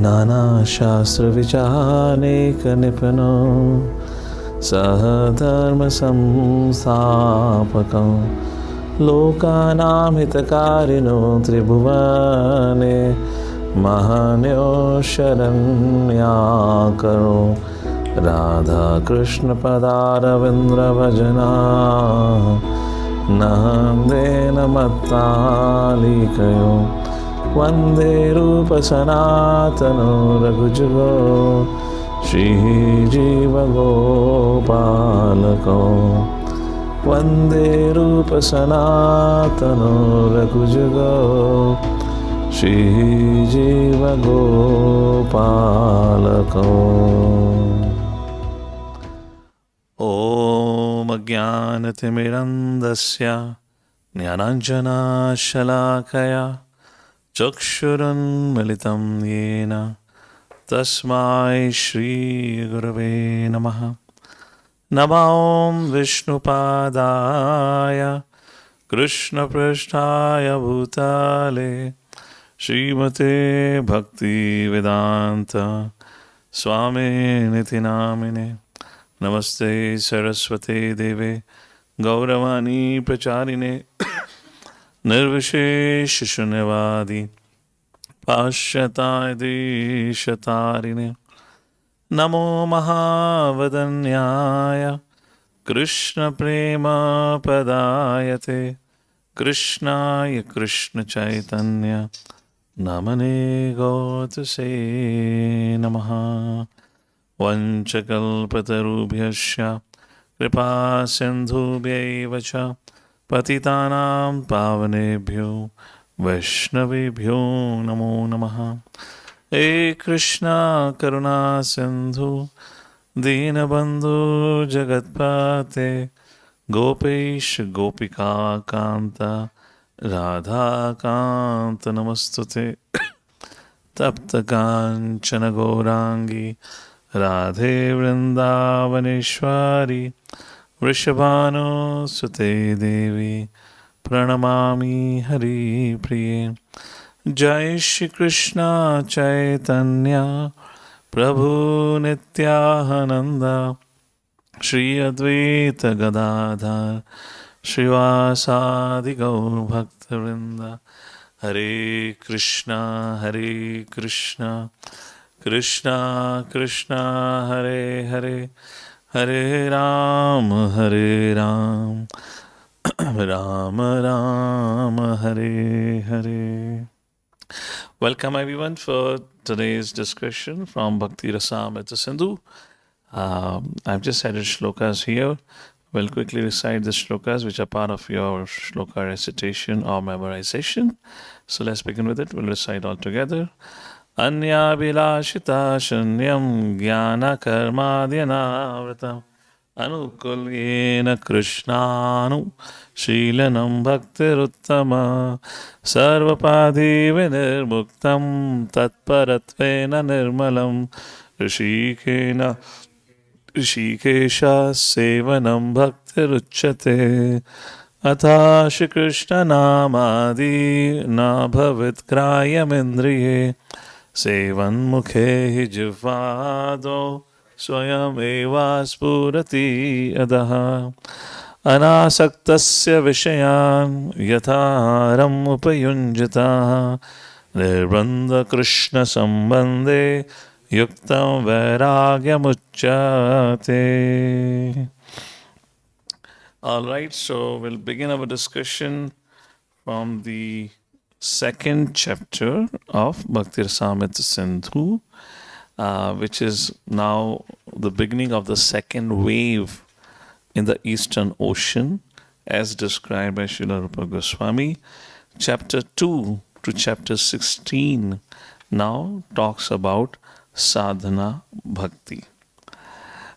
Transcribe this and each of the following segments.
नानाशास्त्रविचारेकनिपुनो सह धर्मसंस्थापकं लोकानां हितकारिणो त्रिभुवने महन्यो शरण्याकरो राधाकृष्णपदारविन्द्रभजना नन्देन मत्तालिकयो वन्दे रूपसनातनो रघुजुगो श्रीजीवगोपालको वन्दे रूपसनातनो रघुजुगो श्रीजीवगोपालको। ॐ अज्ञानतिमिरन्धस्य ज्ञानाञ्जनशलाकया चक्षुरुन्मिलितं येन तस्मै श्रीगुरवे नमः। नमो विष्णुपादाय कृष्णपृष्ठाय भूतले श्रीमते भक्तिवेदान्त स्वामिनिति नामिने। नमस्ते सरस्वते देवे गौरवाणी प्रचारिणे निर्विशेषशून्यवादी पाश्चात्य देशतारिणे। नमो महावदन्याय कृष्णप्रेमपदायते कृष्णाय कृष्णचैतन्य नामने गौतसे नमः। वंशकल्पतरुभ्यश्च कृपासिन्धुभ्यैव च पतितानां पावनेभ्यो वैष्णवेभ्यो नमो नमः। हे कृष्णा करुणा सिन्धु दीनबन्धु जगत्पते गोपेश गोपिका कान्त राधाकान्त नमस्तुते। तप्त काञ्चन गौरांगी राधे वृन्दावनेश्वरी वृषभानुसुते देवी प्रणमामि हरिप्रिये। जय श्री कृष्ण चैतन्य प्रभु नित्यानंद श्री अद्वैत गदाधर श्रीवासादि गौर भक्तवृंद। हरे Krishna Krishna Krishna Hare Hare Hare Ram Ram Ram Hare Hare. Welcome everyone for today's discussion from Bhakti Rasamrita Sindhu. I've just added shlokas here. We'll quickly recite the shlokas which are part of your shloka recitation or memorization. So let's begin with it. We'll recite all together. Anya Bilashita Shunyam Jnana Karmadhyanavrtam Anukulyena Krishnanu Shilanam Bhaktiruttama Sarvapadi Vinirmuktam Tatparatvena Nirmalam Rishikena Rishikesha Sevanam Bhaktiruchyate Atha Shri Krishna Namadi Nabhavit Krayam Indriye Sevan Mukhe hi Jivado Swayam eva spurati adaha Anasaktasya Vishayan Yatharam Upayunjata Nirbandha Krishna Sambandhe Yuktam Vairagyamuchyate. Alright, so we'll begin our discussion from the second chapter of Bhakti Rasamrita Sindhu, which is now the beginning of the second wave in the Eastern Ocean, as described by Srila Rupa Goswami. Chapter 2 to chapter 16 now talks about Sadhana Bhakti.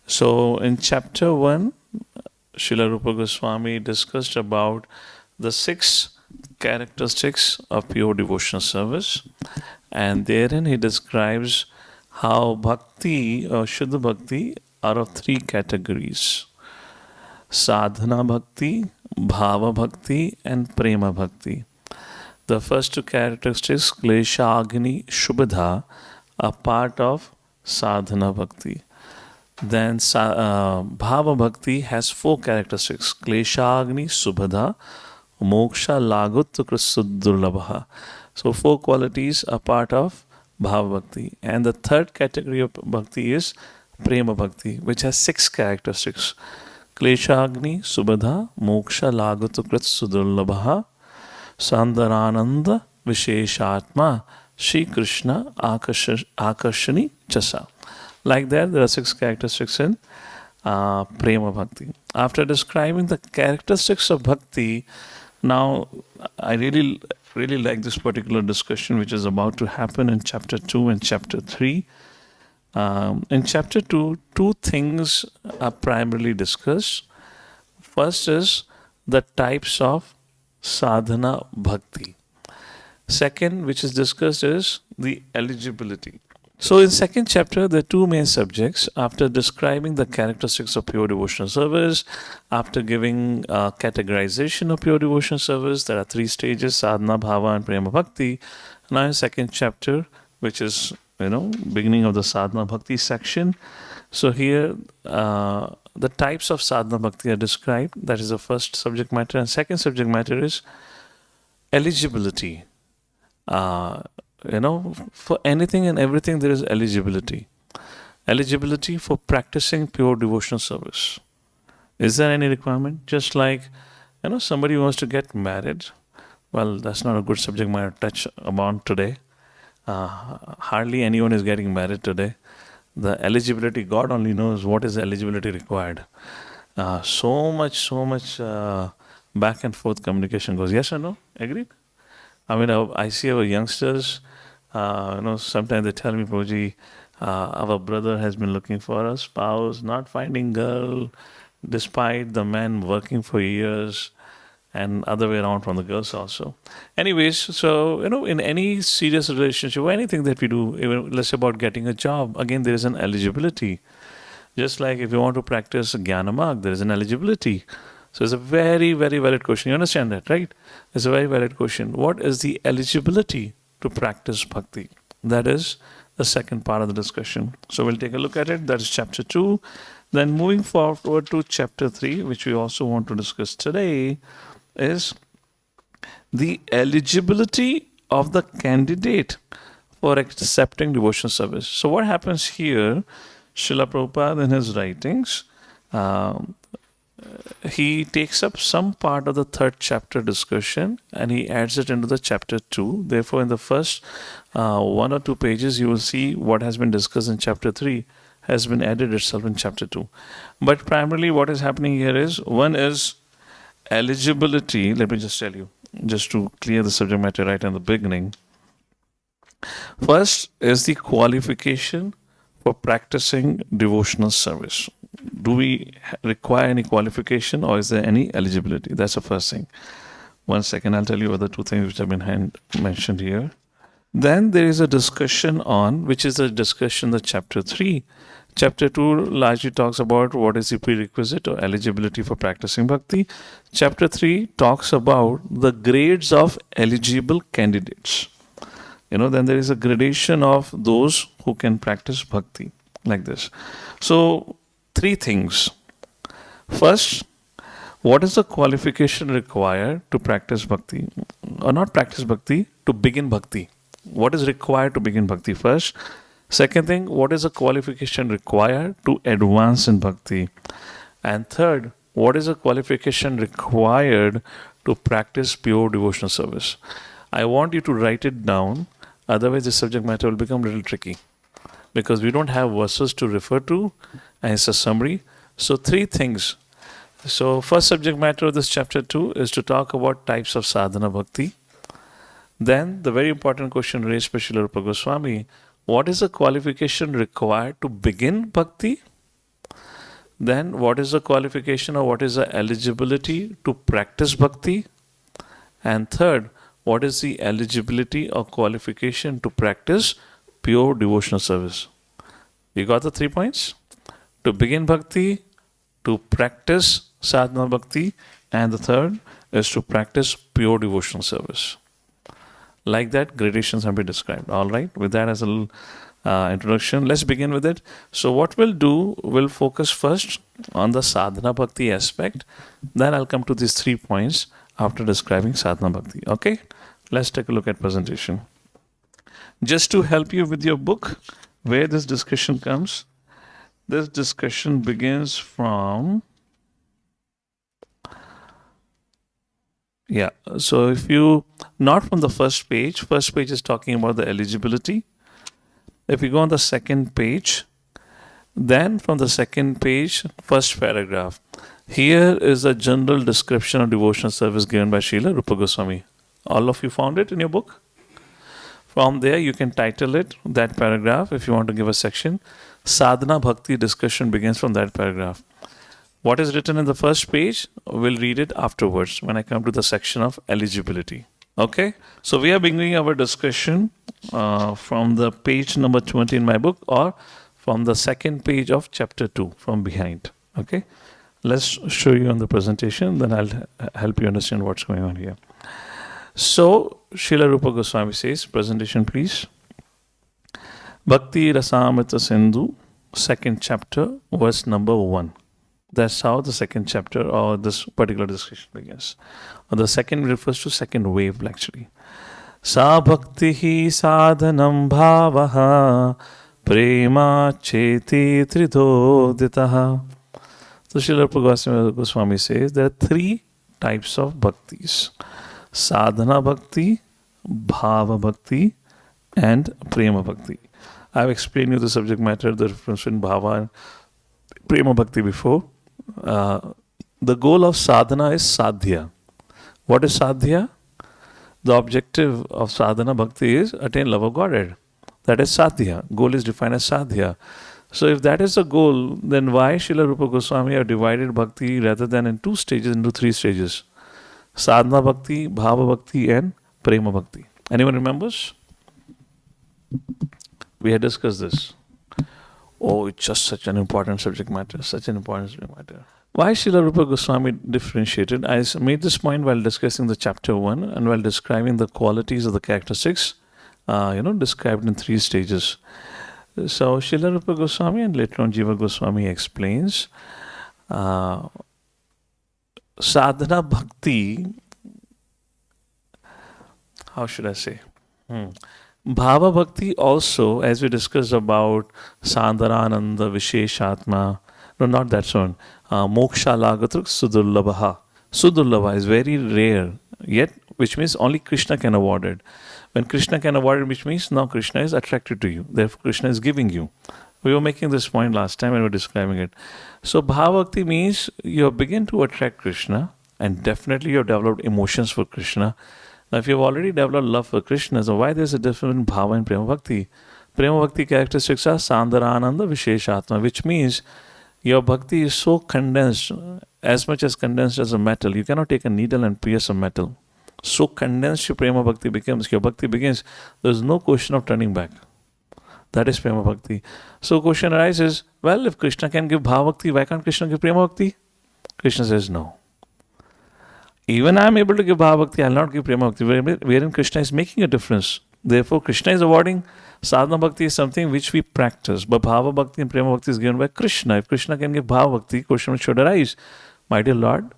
So in chapter 1, Srila Rupa Goswami discussed about the 6 characteristics of pure devotional service, and therein he describes how bhakti or Shuddha Bhakti are of 3 categories: Sadhana Bhakti, Bhava Bhakti, and Prema Bhakti. The first 2 characteristics, Klesha Agni Shubhadha, a part of Sadhana Bhakti. Then Bhava Bhakti has four characteristics: Kleshagni, Subhada, Moksha, Lagut, Krisuddurlabha. So, four qualities are part of Bhava Bhakti. And the third category of Bhakti is Prema Bhakti, which has six characteristics: Kleshagni, Subhada, Moksha, Lagut, Krisuddurlabha, Sandarananda, Visheshatma, Shri Krishna, Akarshani, Chasa. Like that, there are six characteristics in Prema Bhakti. After describing the characteristics of Bhakti, now I really like this particular discussion which is about to happen in chapter 2 and chapter 3. In chapter 2, two things are primarily discussed. First is the types of sadhana bhakti. Second, which is discussed, is the eligibility. So in second chapter, there are two main subjects. After describing the characteristics of pure devotional service, after giving categorization of pure devotional service, there are three stages: sadhana, bhava, and prema bhakti. Now in second chapter, which is beginning of the sadhana bhakti section. So here the types of sadhana bhakti are described. That is the first subject matter. And second subject matter is eligibility. For anything and everything there is eligibility. Eligibility for practicing pure devotional service. Is there any requirement? Just like, somebody wants to get married. Well, that's not a good subject matter to touch upon today. Hardly anyone is getting married today. The eligibility, God only knows what is the eligibility required. So much back and forth communication goes. Yes or no? Agreed? I mean, I see our youngsters, sometimes they tell me, Prabhuji, our brother has been looking for a spouse, not finding girl, despite the man working for years, and other way around from the girls also. Anyways, so, in any serious relationship or anything that we do, even let's say about getting a job, again, there is an eligibility. Just like if you want to practice Jnana Marg, there is an eligibility. So it's a very, very valid question. You understand that, right? It's a very valid question. What is the eligibility to practice bhakti? That is the second part of the discussion. So we'll take a look at it. That is chapter 2. Then moving forward to chapter 3, which we also want to discuss today, is the eligibility of the candidate for accepting devotional service. So what happens here, Srila Prabhupada in his writings, he takes up some part of the third chapter discussion and he adds it into the chapter 2. Therefore, in the first 1 or 2 pages, you will see what has been discussed in chapter 3 has been added itself in chapter 2. But primarily what is happening here is, one is eligibility. Let me just tell you, just to clear the subject matter right in the beginning. First is the qualification for practicing devotional service. Do we require any qualification or is there any eligibility? That's the first thing. 1 second, I'll tell you other 2 things which have been mentioned here. Then there is a discussion on, which is a discussion of chapter 3. Chapter 2 largely talks about what is the prerequisite or eligibility for practicing bhakti. Chapter 3 talks about the grades of eligible candidates. Then there is a gradation of those who can practice bhakti, like this. So, 3 things. First, what is the qualification required to practice bhakti? Or not practice bhakti, to begin bhakti. What is required to begin bhakti first? Second thing, what is the qualification required to advance in bhakti? And third, what is the qualification required to practice pure devotional service? I want you to write it down, otherwise the subject matter will become a little tricky. Because we don't have verses to refer to, and it's a summary. So 3 things. So first subject matter of this chapter 2 is to talk about types of sadhana bhakti. Then the very important question raised by Srila Rupa Goswami, what is the qualification required to begin bhakti? Then what is the qualification or what is the eligibility to practice bhakti? And third, what is the eligibility or qualification to practice pure devotional service? You got the 3 points? To begin bhakti, to practice sadhana bhakti, and the third is to practice pure devotional service. Like that, gradations have been described. All right, with that as a little introduction. Let's begin with it. So, what we'll do, we'll focus first on the Sadhana Bhakti aspect. Then I'll come to these 3 points after describing Sadhana Bhakti. Okay? Let's take a look at presentation. Just to help you with your book, where this discussion comes, this discussion begins from, so if you, not from the first page is talking about the eligibility. If you go on the second page, then from the second page, first paragraph, here is a general description of devotional service given by Srila Rupa Goswami. All of you found it in your book? From there, you can title it, that paragraph, if you want to give a section. Sadhana Bhakti discussion begins from that paragraph. What is written in the first page, we'll read it afterwards when I come to the section of eligibility. Okay? So we are beginning our discussion from the page number 20 in my book, or from the second page of chapter 2, from behind. Okay? Let's show you on the presentation, then I'll help you understand what's going on here. So, Srila Rupa Goswami says, presentation please. Bhakti Rasamrita Sindhu, second chapter, verse number 1. That's how the second chapter or this particular discussion begins. Or the second refers to second wave actually. Sa bhakti sadhanam bhavaha prema cheti tridoditaha. So Srila Goswami says there are 3 types of bhaktis. Sadhana Bhakti, Bhava Bhakti, and Prema Bhakti. I've explained you the subject matter, the difference between Bhava and Prema Bhakti before. The goal of sadhana is sadhya. What is sadhya? The objective of sadhana bhakti is attain love of Godhead. That is sadhya. Goal is defined as sadhya. So if that is the goal, then why Srila Rupa Goswami have divided bhakti rather than in 2 stages into 3 stages? Sadhana Bhakti, Bhava Bhakti, and Prema Bhakti. Anyone remembers? We had discussed this. Oh, it's just such an important subject matter. Such an important subject matter. Why Srila Rupa Goswami differentiated? I made this point while discussing the chapter 1 and while describing the qualities of the characteristics, described in 3 stages. So Srila Rupa Goswami and later on Jiva Goswami explains Sadhana Bhakti, how should I say? Bhava Bhakti also, as we discussed about Sandharananda, Visheshatma, no, not that one. Moksha Lagatruk Sudurlabha. Sudurlabha is very rare, yet, which means only Krishna can award it. When Krishna can award it, which means now Krishna is attracted to you. Therefore, Krishna is giving you. We were making this point last time and we were describing it. So, Bhava Bhakti means you begin to attract Krishna and definitely you have developed emotions for Krishna. Now, if you have already developed love for Krishna, so why there is a difference in Bhava and Prema Bhakti? Prema Bhakti characteristics are Sandharananda Visheshatma, which means your bhakti is so condensed, as much as condensed as a metal. You cannot take a needle and pierce a metal. So condensed your Prema Bhakti becomes, your bhakti begins, there is no question of turning back. That is Prema Bhakti. So question arises, well, if Krishna can give Bhava Bhakti, why can't Krishna give Prema Bhakti? Krishna says no. Even I am able to give Bhava Bhakti, I will not give Prema Bhakti, wherein Krishna is making a difference. Therefore, Krishna is awarding. Sadhana Bhakti is something which we practice, but Bhava Bhakti and Prema Bhakti is given by Krishna. If Krishna can give Bhava Bhakti, question should arise, my dear Lord,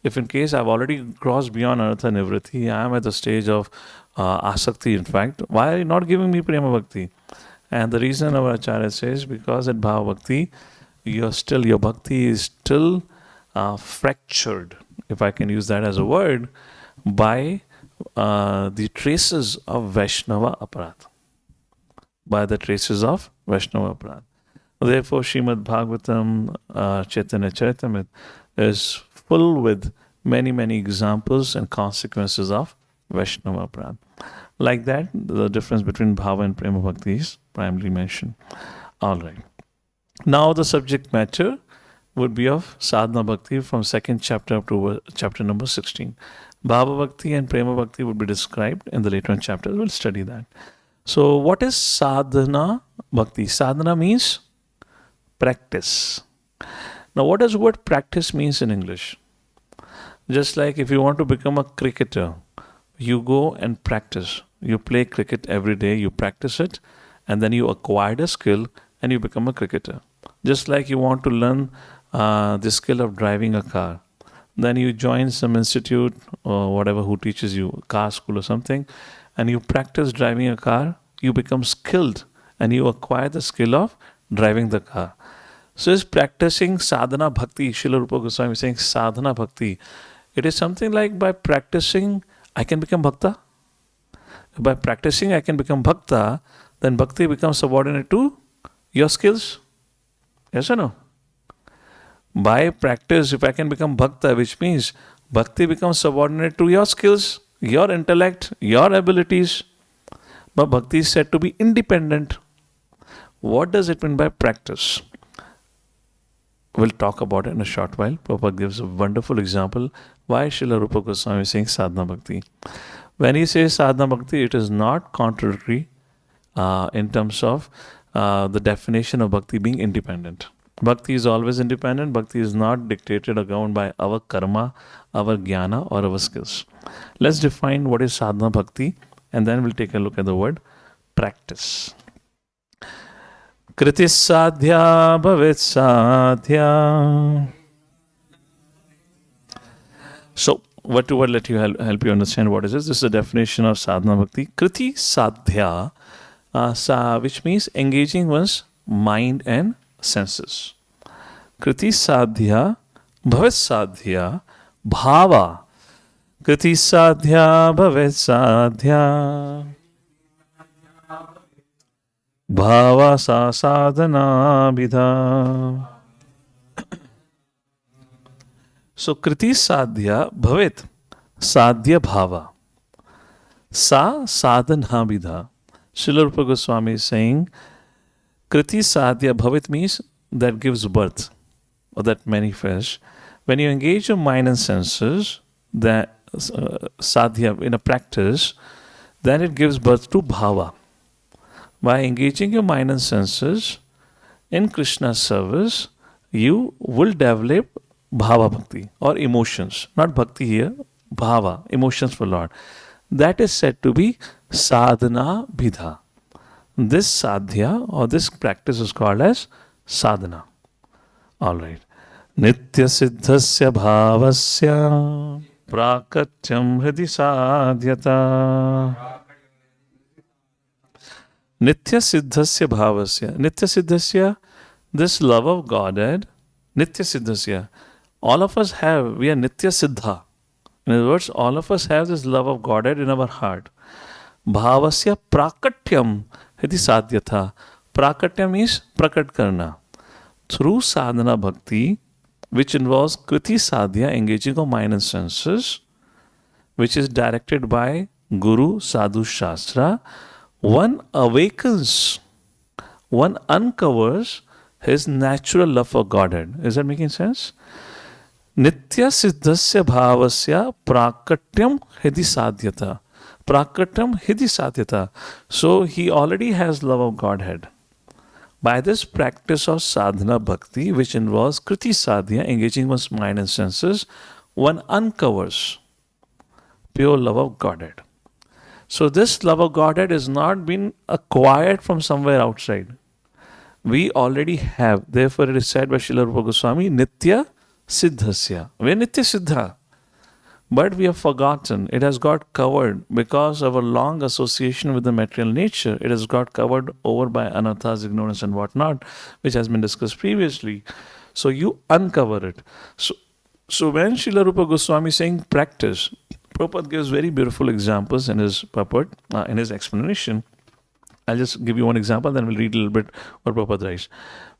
if in case I've already crossed beyond Anartha Nivritti, I am at the stage of Asakti, in fact, why are you not giving me Prema Bhakti? And the reason our Acharya says, because at Bhava Bhakti, your bhakti is still fractured, if I can use that as a word, by the traces of Vaishnava Aparadha. By the traces of Vaishnava Aparadha. Therefore, Srimad Bhagavatam, Chaitanya Charitamrita is full with many, many examples and consequences of Vaishnava Aparadha. Like that, the difference between Bhava and Prema Bhakti is primarily mentioned. All right. Now, the subject matter would be of Sadhana Bhakti from second chapter up to chapter number 16. Bhava Bhakti and Prema Bhakti would be described in the later chapters. We'll study that. So, what is Sadhana Bhakti? Sadhana means practice. Now, what does the word practice means in English? Just like if you want to become a cricketer, you go and practice. You play cricket every day, you practice it, and then you acquired a skill and you become a cricketer. Just like you want to learn the skill of driving a car. Then you join some institute or whatever who teaches you, car school or something, and you practice driving a car, you become skilled and you acquire the skill of driving the car. So it's practicing sadhana bhakti. Srila Rupa Goswami is saying sadhana bhakti. It is something like by practicing, I can become bhakta. By practicing, I can become bhakta. Then bhakti becomes subordinate to your skills. Yes or no? By practice, if I can become bhakta, which means bhakti becomes subordinate to your skills, your intellect, your abilities. But bhakti is said to be independent. What does it mean by practice? We'll talk about it in a short while. Prabhupada gives a wonderful example why Srila Rupa Goswami is saying sadhana bhakti. When he says sadhana bhakti, it is not contradictory in terms of the definition of bhakti being independent. Bhakti is always independent. Bhakti is not dictated or governed by our karma, our jnana or our skills. Let's define what is sadhana bhakti and then we'll take a look at the word practice. Kriti sadhya bhavet sadhya. So, what to let you help you understand what is this? This is the definition of sadhana bhakti. Kriti sadhya, which means engaging one's mind and senses. Kriti sadhya bhavet sadhya bhava. Kriti sadhya bhavet sadhya bhava sa sadhana bhida. So kriti sadhya bhavet sadhya bhava sa sadhana bhida. Srila Rupa Goswami is saying kriti sadhya bhavet means that gives birth or that manifests. When you engage your mind and senses, that sadhya in a practice, then it gives birth to bhava. By engaging your mind and senses in Krishna's service, you will develop bhava bhakti or emotions. Not bhakti here, bhava, emotions for Lord. That is said to be sadhana bhida. This sadhya or this practice is called as sadhana. Alright. Nitya siddhasya bhavasya prakatyam hridi sadhyata. Nitya siddhasya bhavasya. Nitya siddhasya, this love of Godhead, nitya siddhasya. All of us have, we are nitya siddha. In other words, all of us have this love of Godhead in our heart. Bhavasya prakatyam hridi sadhyata. Prakatyam is prakat karna. Through sadhana bhakti, which involves kriti sadhya, engaging of mind and senses, which is directed by Guru, Sadhu, Shastra, one awakens, one uncovers his natural love for Godhead. Is that making sense? Nitya siddhasya bhavasya prakatyam hridi sadhyata. Prakatyam hridi sadhyata. So he already has love of Godhead. By this practice of sadhana bhakti, which involves kriti sadhya, engaging one's mind and senses, one uncovers pure love of Godhead. So this love of Godhead has not been acquired from somewhere outside. We already have. Therefore it is said by Srila Rupa Goswami, Nitya Siddhasya. We are Nitya Siddha. But we have forgotten. It has got covered because of a long association with the material nature. It has got covered over by anarthas, ignorance and whatnot, which has been discussed previously. So you uncover it. So when Srila Rupa Goswami is saying practice, Prabhupada gives very beautiful examples in his purport, in his explanation. I'll just give you one example, then we'll read a little bit what Prabhupada writes.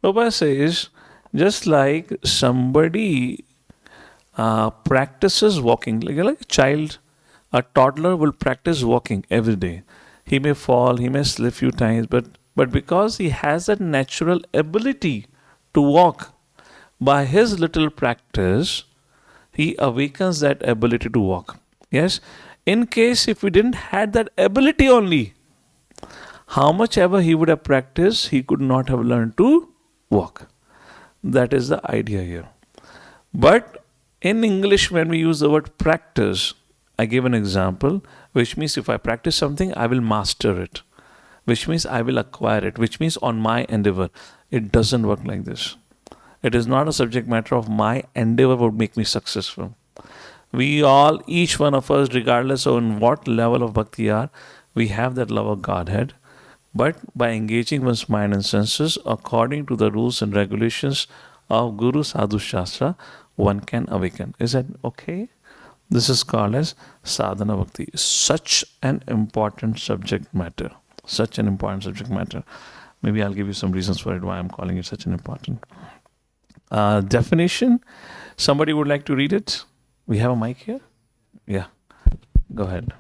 Prabhupada says, just like somebody practices walking, like a child, a toddler will practice walking every day. He may fall, he may slip a few times, but because he has that natural ability to walk, by his little practice, he awakens that ability to walk. Yes? In case if we didn't have that ability only, how much ever he would have practiced, he could not have learned to walk. That is the idea here. But in English, when we use the word practice, I gave an example, which means if I practice something, I will master it. which means I will acquire it, which means on my endeavor. It doesn't work like this. It is not a subject matter of my endeavor would make me successful. We all, each one of us, regardless of in what level of bhakti are, we have that love of Godhead. But by engaging one's mind and senses according to the rules and regulations of Guru Sadhu Shastra, one can awaken. Is that okay? This is called as Sadhana Bhakti. Such an important subject matter. Such an important subject matter. Maybe I'll give you some reasons for it, why I'm calling it such an important. Definition. Somebody would like to read it? We have a mic here? Yeah. Go ahead.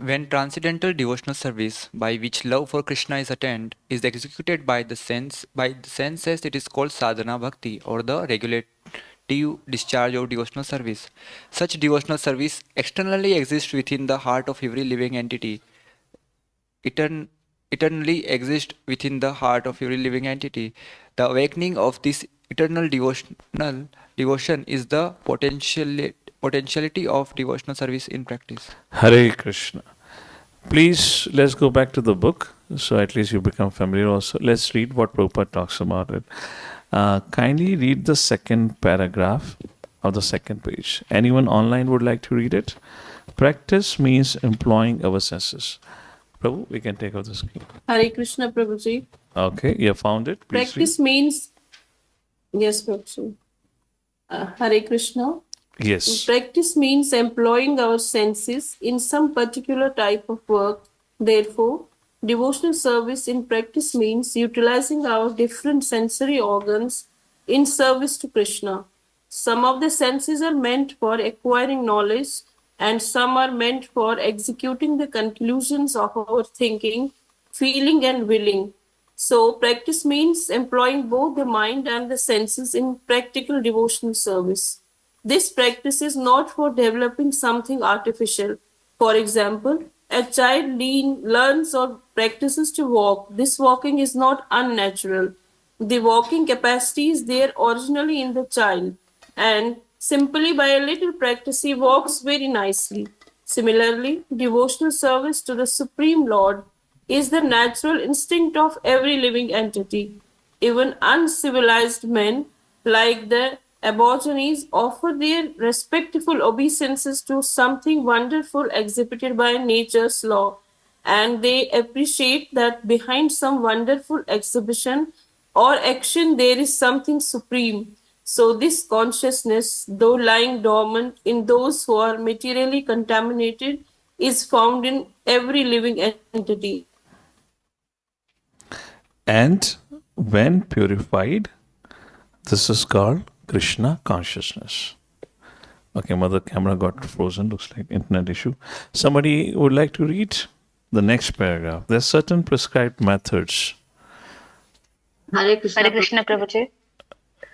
When transcendental devotional service, by which love for Krishna is attained, is executed by the senses, it is called Sadhana Bhakti, or the regulative discharge of devotional service. Such devotional service externally exists within the heart of every living entity. Eternally exists within the heart of every living entity. The awakening of this eternal devotion is the potentiality of devotional service in practice. Hare Krishna. Please, let's go back to the book, so at least you become familiar also. Let's read what Prabhupada talks about it. Kindly read the second paragraph of the second page. Anyone online would like to read it? Practice means employing our senses. Prabhu, we can take out the screen. Hare Krishna, Prabhuji. Okay, you have found it. Please Practice means, yes, Prabhuji. Hare Krishna. read. Yes. Practice means employing our senses in some particular type of work. Therefore, devotional service in practice means utilizing our different sensory organs in service to Krishna. Some of the senses are meant for acquiring knowledge, and some are meant for executing the conclusions of our thinking, feeling, and willing. So, practice means employing both the mind and the senses in practical devotional service. This practice is not for developing something artificial. For example, a child learns or practices to walk. This walking is not unnatural. The walking capacity is there originally in the child, and simply by a little practice, he walks very nicely. Similarly, devotional service to the Supreme Lord is the natural instinct of every living entity. Even uncivilized men, like the Aborigines, offer their respectful obeisances to something wonderful exhibited by nature's law, and they appreciate that behind some wonderful exhibition or action there is something supreme. So, this consciousness, though lying dormant in those who are materially contaminated, is found in every living entity. And when purified, this is called Krishna consciousness. Okay, mother camera got frozen. Looks like internet issue. Somebody would like to read the next paragraph. There are certain prescribed methods. Hare Krishna. Hare Krishna, Prabhuji.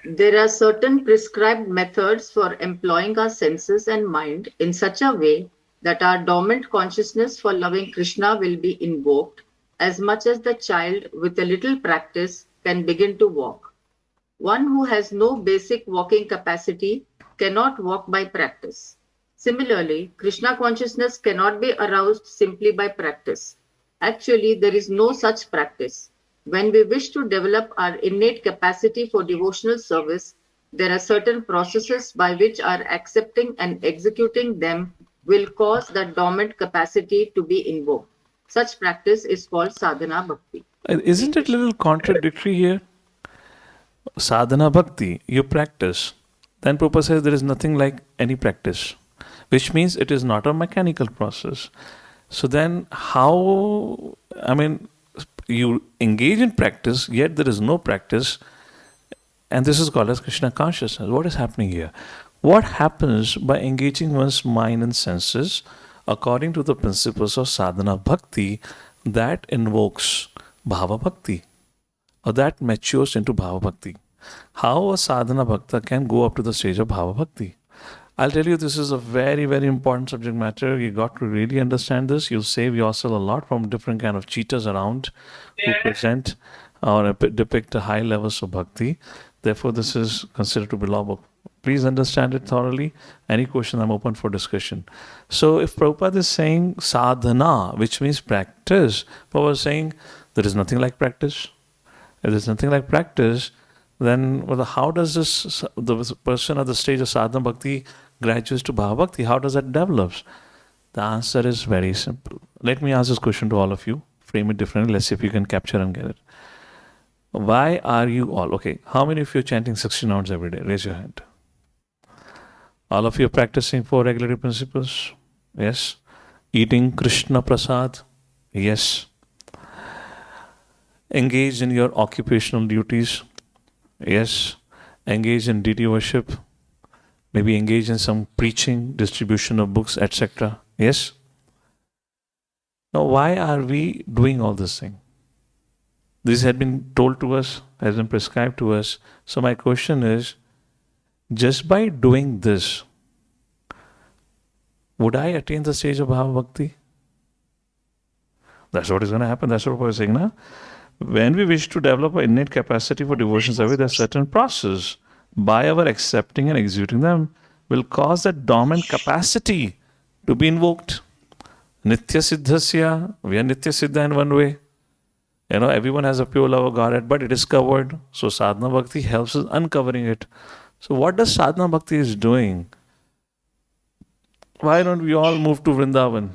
There are certain prescribed methods for employing our senses and mind in such a way that our dormant consciousness for loving Krishna will be invoked, as much as the child with a little practice can begin to walk. One who has no basic walking capacity cannot walk by practice. Similarly, Krishna consciousness cannot be aroused simply by practice. Actually, there is no such practice. When we wish to develop our innate capacity for devotional service, there are certain processes by which our accepting and executing them will cause that dormant capacity to be invoked. Such practice is called Sadhana Bhakti. Isn't it a little contradictory here? Sadhana Bhakti, you practice. Then Prabhupada says there is nothing like any practice, which means it is not a mechanical process. So then how, you engage in practice, yet there is no practice, and this is called as Krishna consciousness. What is happening here? What happens by engaging one's mind and senses according to the principles of Sadhana Bhakti that invokes Bhava Bhakti, or that matures into Bhava Bhakti? How a Sadhana Bhakta can go up to the stage of Bhava Bhakti? I'll tell you, this is a very, very important subject matter. You got to really understand this. You'll save yourself a lot from different kind of cheaters around who present or depict high levels of bhakti. Therefore, this is considered to be law book. Please understand it thoroughly. Any question, I'm open for discussion. So if Prabhupada is saying sadhana, which means practice, Prabhupada is saying there is nothing like practice. If there's nothing like practice, then how does the person at the stage of sadhana bhakti graduates to bhava bhakti? How does that develop? The answer is very simple. Let me ask this question to all of you. Frame it differently. Let's see if you can capture and get it. Why are you all okay? How many of you are chanting 16 hours every day? Raise your hand. All of you are practicing 4 regulatory principles? Yes. Eating Krishna Prasad? Yes. Engage in your occupational duties? Yes. Engage in deity worship? Maybe engage in some preaching, distribution of books, etc. Yes? Now, why are we doing all this thing? This had been told to us, has been prescribed to us. So my question is, just by doing this, would I attain the stage of Bhava Bhakti? That's what is going to happen. That's what we're saying now. When we wish to develop an innate capacity for devotion service, there's a certain process. By our accepting and executing them, will cause that dormant capacity to be invoked. Nitya Siddhasya, we are Nitya Siddha in one way. Everyone has a pure love of Godhead, but it is covered. So Sadhana Bhakti helps us uncovering it. So what does Sadhana Bhakti is doing? Why don't we all move to Vrindavan?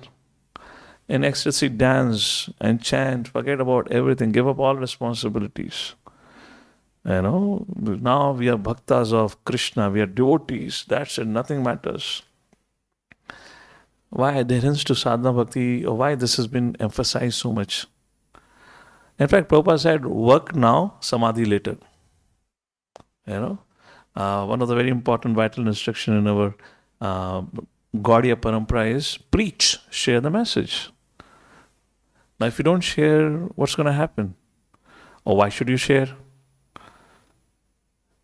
In ecstasy, dance and chant, forget about everything, give up all responsibilities. Now we are bhaktas of Krishna, we are devotees, that's it, nothing matters. Why adherence to Sadhana Bhakti, or why this has been emphasized so much? In fact, Prabhupada said, work now, samadhi later. One of the very important vital instruction in our Gaudiya Parampara is preach, share the message. Now, if you don't share, what's going to happen? Or why should you share?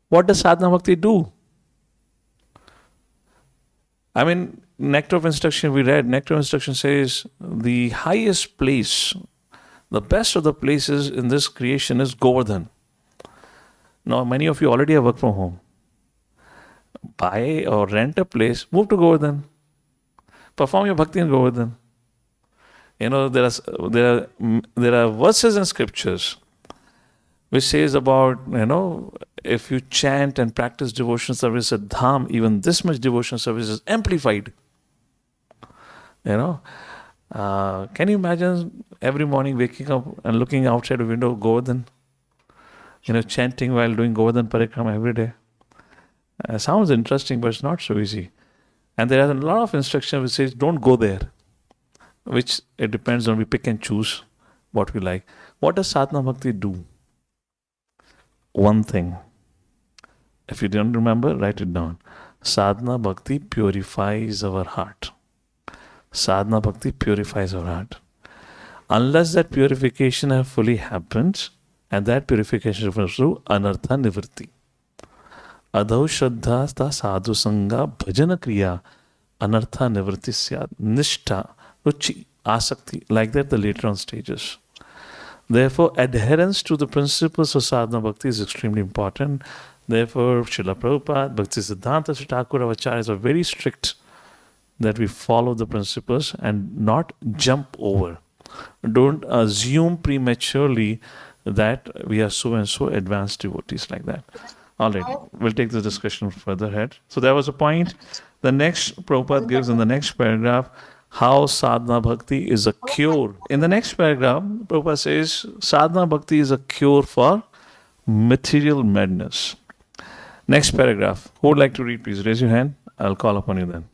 What does Sadhana Bhakti do? Nectar of Instruction we read, Nectar of Instruction says the highest place, the best of the places in this creation is Govardhan. Now, many of you already have work from home. Buy or rent a place, move to Govardhan. Perform your bhakti in Govardhan. There are verses in scriptures which says about, if you chant and practice devotional service at Dham, even this much devotional service is amplified. Can you imagine every morning waking up and looking outside the window, Govardhan, chanting while doing Govardhan Parikrama every day? Sounds interesting, but it's not so easy. And there are a lot of instruction which says don't go there, which it depends on, we pick and choose what we like. What does Sadhana Bhakti do? One thing. If you don't remember, write it down. Sadhana Bhakti purifies our heart. Sadhana Bhakti purifies our heart. Unless that purification has fully happened, and that purification refers to anartha nivritti. Adho Shraddha sta sadhu sangha bhajana kriya anartha nivritti syad. Nishtha, ruchi, asakti, like that the later on stages. Therefore, adherence to the principles of Sadhana Bhakti is extremely important. Therefore, Srila Prabhupada, Bhakti Siddhanta Sri Thakur, our acharyas are very strict that we follow the principles and not jump over. Don't assume prematurely that we are so and so advanced devotees like that. All right, we'll take this discussion further ahead. So that was a point. The next, Prabhupada gives in the next paragraph, how Sadhana Bhakti is a cure. In the next paragraph, Prabhupada says, Sadhana Bhakti is a cure for material madness. Next paragraph. Who would like to read, please? Raise your hand. I'll call upon you then.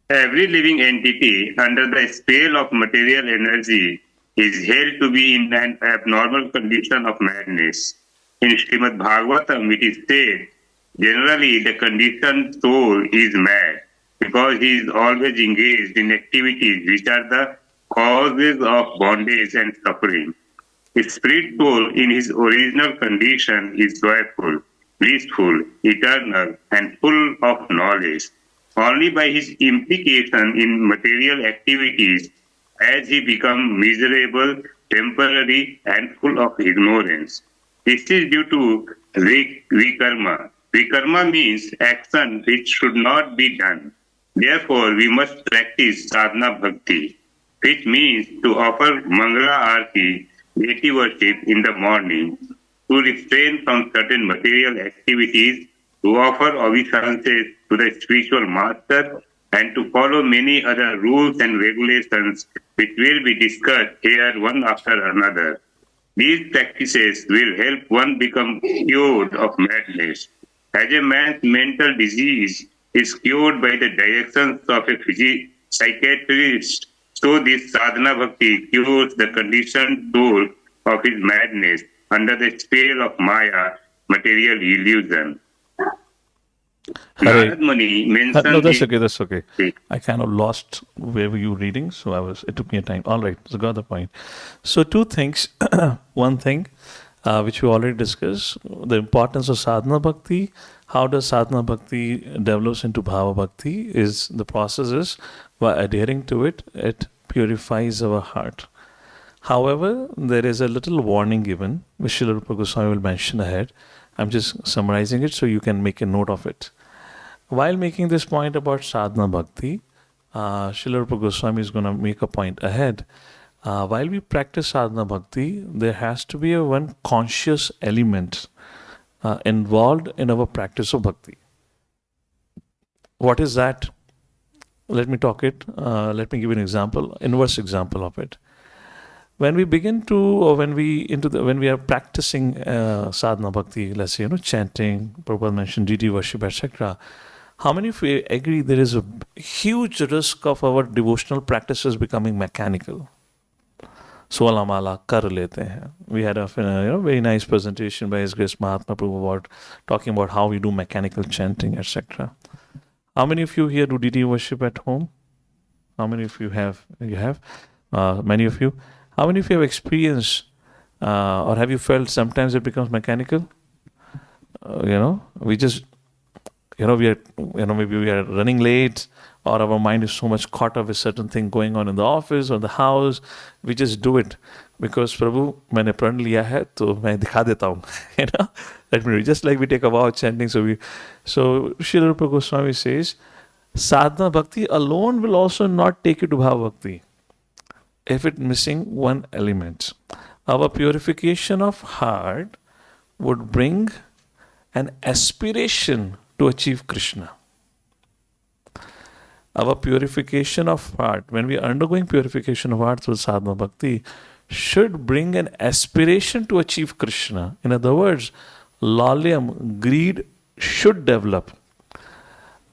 Every living entity under the spell of material energy is held to be in an abnormal condition of madness. In Srimad Bhagavatam, it is said, generally the conditioned soul is mad because he is always engaged in activities which are the causes of bondage and suffering. His spirit soul in his original condition is joyful, blissful, eternal, and full of knowledge. Only by his implication in material activities has he become miserable, temporary, and full of ignorance. This is due to vikarma, Vikarma means action which should not be done. Therefore, we must practice sadhana bhakti, which means to offer Mangala Arti, deity worship in the morning, to refrain from certain material activities, to offer obeisances to the spiritual master, and to follow many other rules and regulations which will be discussed here one after another. These practices will help one become cured of madness. As a man's mental disease is cured by the directions of a psychiatrist, so this sadhana bhakti cures the conditioned soul of his madness under the spell of Maya, material illusion. Hare. Narad Muni No, mentioned that's this. okay. That's okay. I kind of lost where were you reading, so it took me a time. All right, so got the point. So two things. One thing, which we already discussed, the importance of sadhana bhakti. How does sadhana bhakti develops into bhava bhakti? Is the process is by adhering to it, it purifies our heart. However, there is a little warning given, which Srila Rupa Goswami will mention ahead. I'm just summarizing it so you can make a note of it. While making this point about sadhana bhakti, Srila Rupa Goswami is going to make a point ahead. While we practice sadhana bhakti, there has to be a one conscious element involved in our practice of bhakti. What is that? Let me talk it. Let me give you an example, inverse example of it. When we begin to, or when we are practicing sadhana bhakti, let's say chanting, Prabhupada mentioned deity worship, etc. How many of you agree there is a huge risk of our devotional practices becoming mechanical? Swalamala kar lete hain. We had a very nice presentation by His Grace Mahatma Prabhu about talking about how we do mechanical chanting, etc. How many of you here do deity worship at home? How many of you have? You have? Many of you. How many of you have experienced or have you felt sometimes it becomes mechanical? We just, we are, maybe we are running late or our mind is so much caught up with certain thing going on in the office or the house. We just do it because Prabhu, मैंने प्रण लिया है तो मैं दिखा देता हूँ. Let me read. Just like we take a vow chanting. So Srila Rupa Goswami says, sadhana bhakti alone will also not take you to bhava bhakti if it's missing one element. Our purification of heart would bring an aspiration to achieve Krishna. Our purification of heart, when we are undergoing purification of heart through sadhana bhakti, should bring an aspiration to achieve Krishna. In other words, lalyam, greed should develop.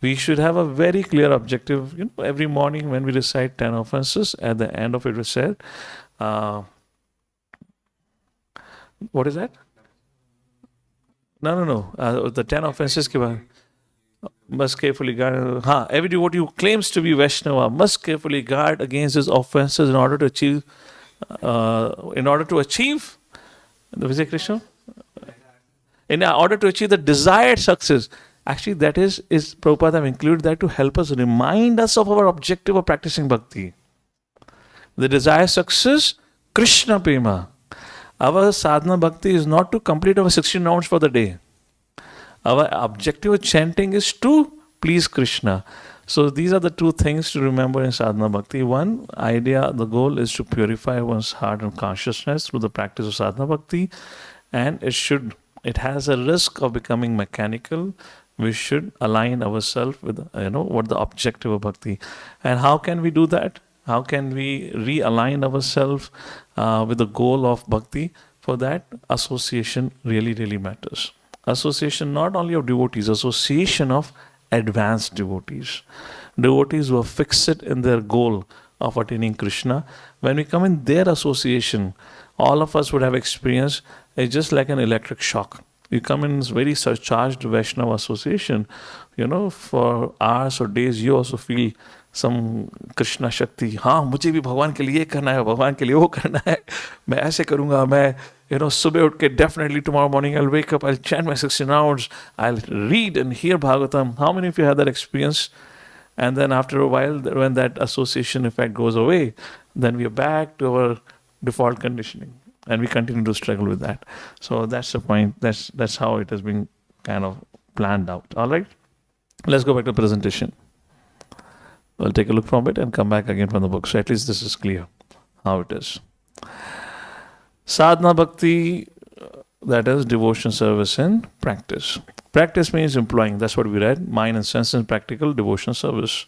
We should have a very clear objective. Every morning when we recite 10 offenses, at the end of it we said, what is that? No. The 10 offenses ke baad. Must carefully guard. Every devotee who claims to be Vaishnava must carefully guard against his offenses in order to achieve. The Vijay Krishna? In order to achieve the desired success. Actually, that is Prabhupada have included that to help us remind us of our objective of practicing bhakti. The desired success, Krishna Prema. Our sadhana bhakti is not to complete our 16 rounds for the day. Our objective of chanting is to please Krishna. So these are the two things to remember in sadhana bhakti. One idea, the goal is to purify one's heart and consciousness through the practice of sadhana bhakti, and it has a risk of becoming mechanical. We should align ourselves with what the objective of bhakti. And how can we do that? How can we realign ourselves with the goal of bhakti? For that, association really, really matters. Association not only of devotees, association of advanced devotees. Devotees who are fixed in their goal of attaining Krishna. When we come in their association, all of us would have experienced it's just like an electric shock. You come in this very surcharged Vaishnava association, for hours or days you also feel some Krishna Shakti. मुझे भी भगवान के लिए करना है, भगवान के लिए वो करना है, मैं ऐसे करूँगा, मैं सुबह उठ के definitely tomorrow morning I'll wake up, I'll chant my 16 hours, I'll read and hear Bhagavatam. How many of you had that experience? And then after a while, when that association effect goes away, then we are back to our default conditioning. And we continue to struggle with that. So that's the point. That's how it has been kind of planned out. All right, let's go back to the presentation. We'll take a look from it and come back again from the book. So at least this is clear how it is. Sadhana Bhakti, that is devotion service in practice. Practice means employing. That's what we read. Mind and sense in practical devotion service.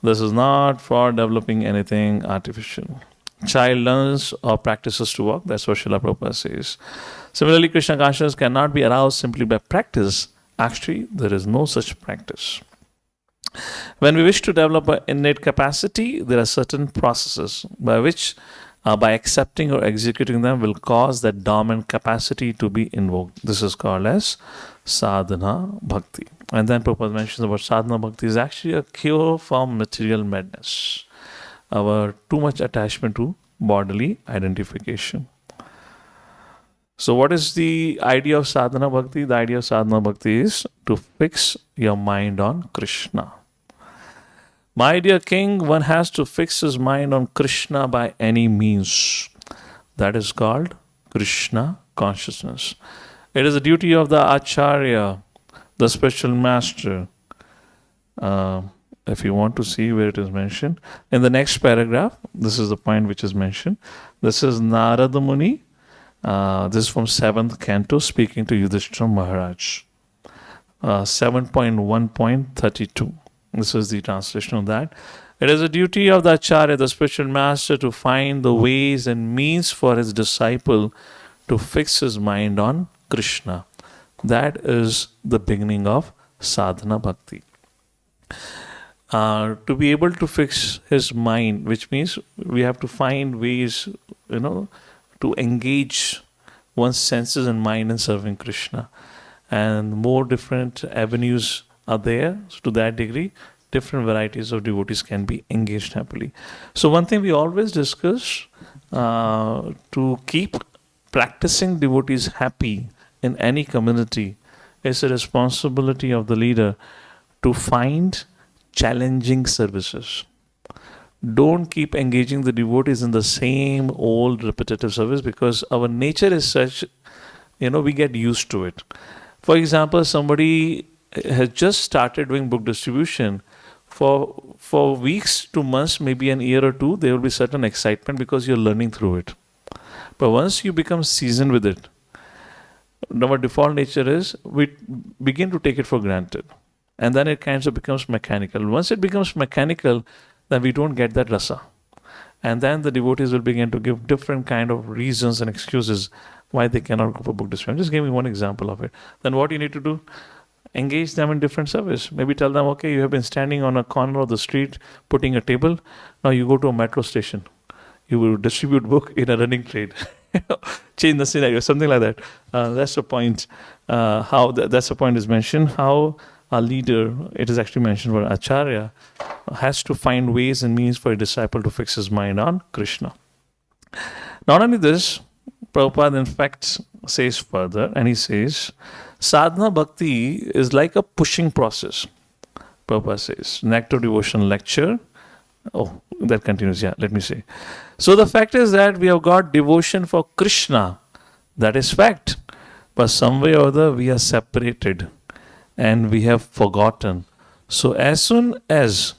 This is not for developing anything artificial. Child learns or practices to walk. That's what Srila Prabhupada says. Similarly, Krishna consciousness cannot be aroused simply by practice. Actually, there is no such practice. When we wish to develop an innate capacity, there are certain processes by which, by accepting or executing them, will cause that dormant capacity to be invoked. This is called as Sadhana Bhakti. And then Prabhupada mentions about Sadhana Bhakti is actually a cure for material madness, our too much attachment to bodily identification. So what is the idea of Sadhana Bhakti? The idea of Sadhana Bhakti is to fix your mind on Krishna. My dear king, one has to fix his mind on Krishna by any means. That is called Krishna consciousness. It is the duty of the Acharya, the special master. If you want to see where it is mentioned, in the next paragraph, this is the point which is mentioned. This is Narada Muni. This is from 7th canto, speaking to Yudhishthira Maharaj. 7.1.32. This is the translation of that. It is a duty of the Acharya, the spiritual master, to find the ways and means for his disciple to fix his mind on Krishna. That is the beginning of Sadhana Bhakti. To be able to fix his mind, which means we have to find ways, to engage one's senses and mind in serving Krishna. And more different avenues are there. So to that degree, different varieties of devotees can be engaged happily. So one thing we always discuss, to keep practicing devotees happy in any community, is a responsibility of the leader to find challenging services. Don't keep engaging the devotees in the same old repetitive service, because our nature is such, we get used to it. For example, somebody has just started doing book distribution. For weeks to months, maybe an year or two, there will be certain excitement because you're learning through it. But once you become seasoned with it, our default nature is we begin to take it for granted. And then it kind of becomes mechanical. Once it becomes mechanical, then we don't get that rasa. And then the devotees will begin to give different kind of reasons and excuses why they cannot go for book distribution. I'm just giving one example of it. Then what you need to do? Engage them in different service. Maybe tell them, okay, you have been standing on a corner of the street putting a table. Now you go to a metro station. You will distribute book in a running trade. Change the scenario, something like that. That's the point. That's the point is mentioned. How a leader, it is actually mentioned for Acharya, has to find ways and means for a disciple to fix his mind on Krishna. Not only this, Prabhupada in fact says further, and he says, Sadhana Bhakti is like a pushing process. Prabhupada says, Nectar Devotional Lecture. Oh, that continues, let me say. So the fact is that we have got devotion for Krishna. That is fact. But some way or other we are separated and we have forgotten. So as soon as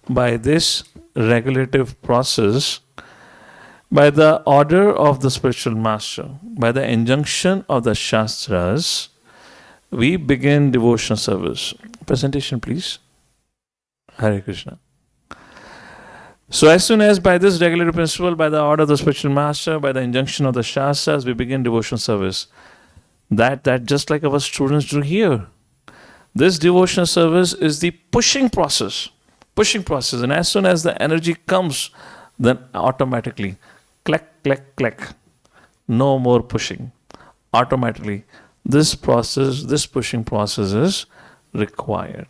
by this regulative process, by the order of the spiritual master, by the injunction of the Shastras, we begin devotional service. Presentation, please. Hare Krishna. So as soon as by this regulative principle, by the order of the spiritual master, by the injunction of the Shastras, we begin devotional service. That just like our students do here. This devotional service is the pushing process. And as soon as the energy comes, then automatically, clack, clack, clack. No more pushing. Automatically, this pushing process is required.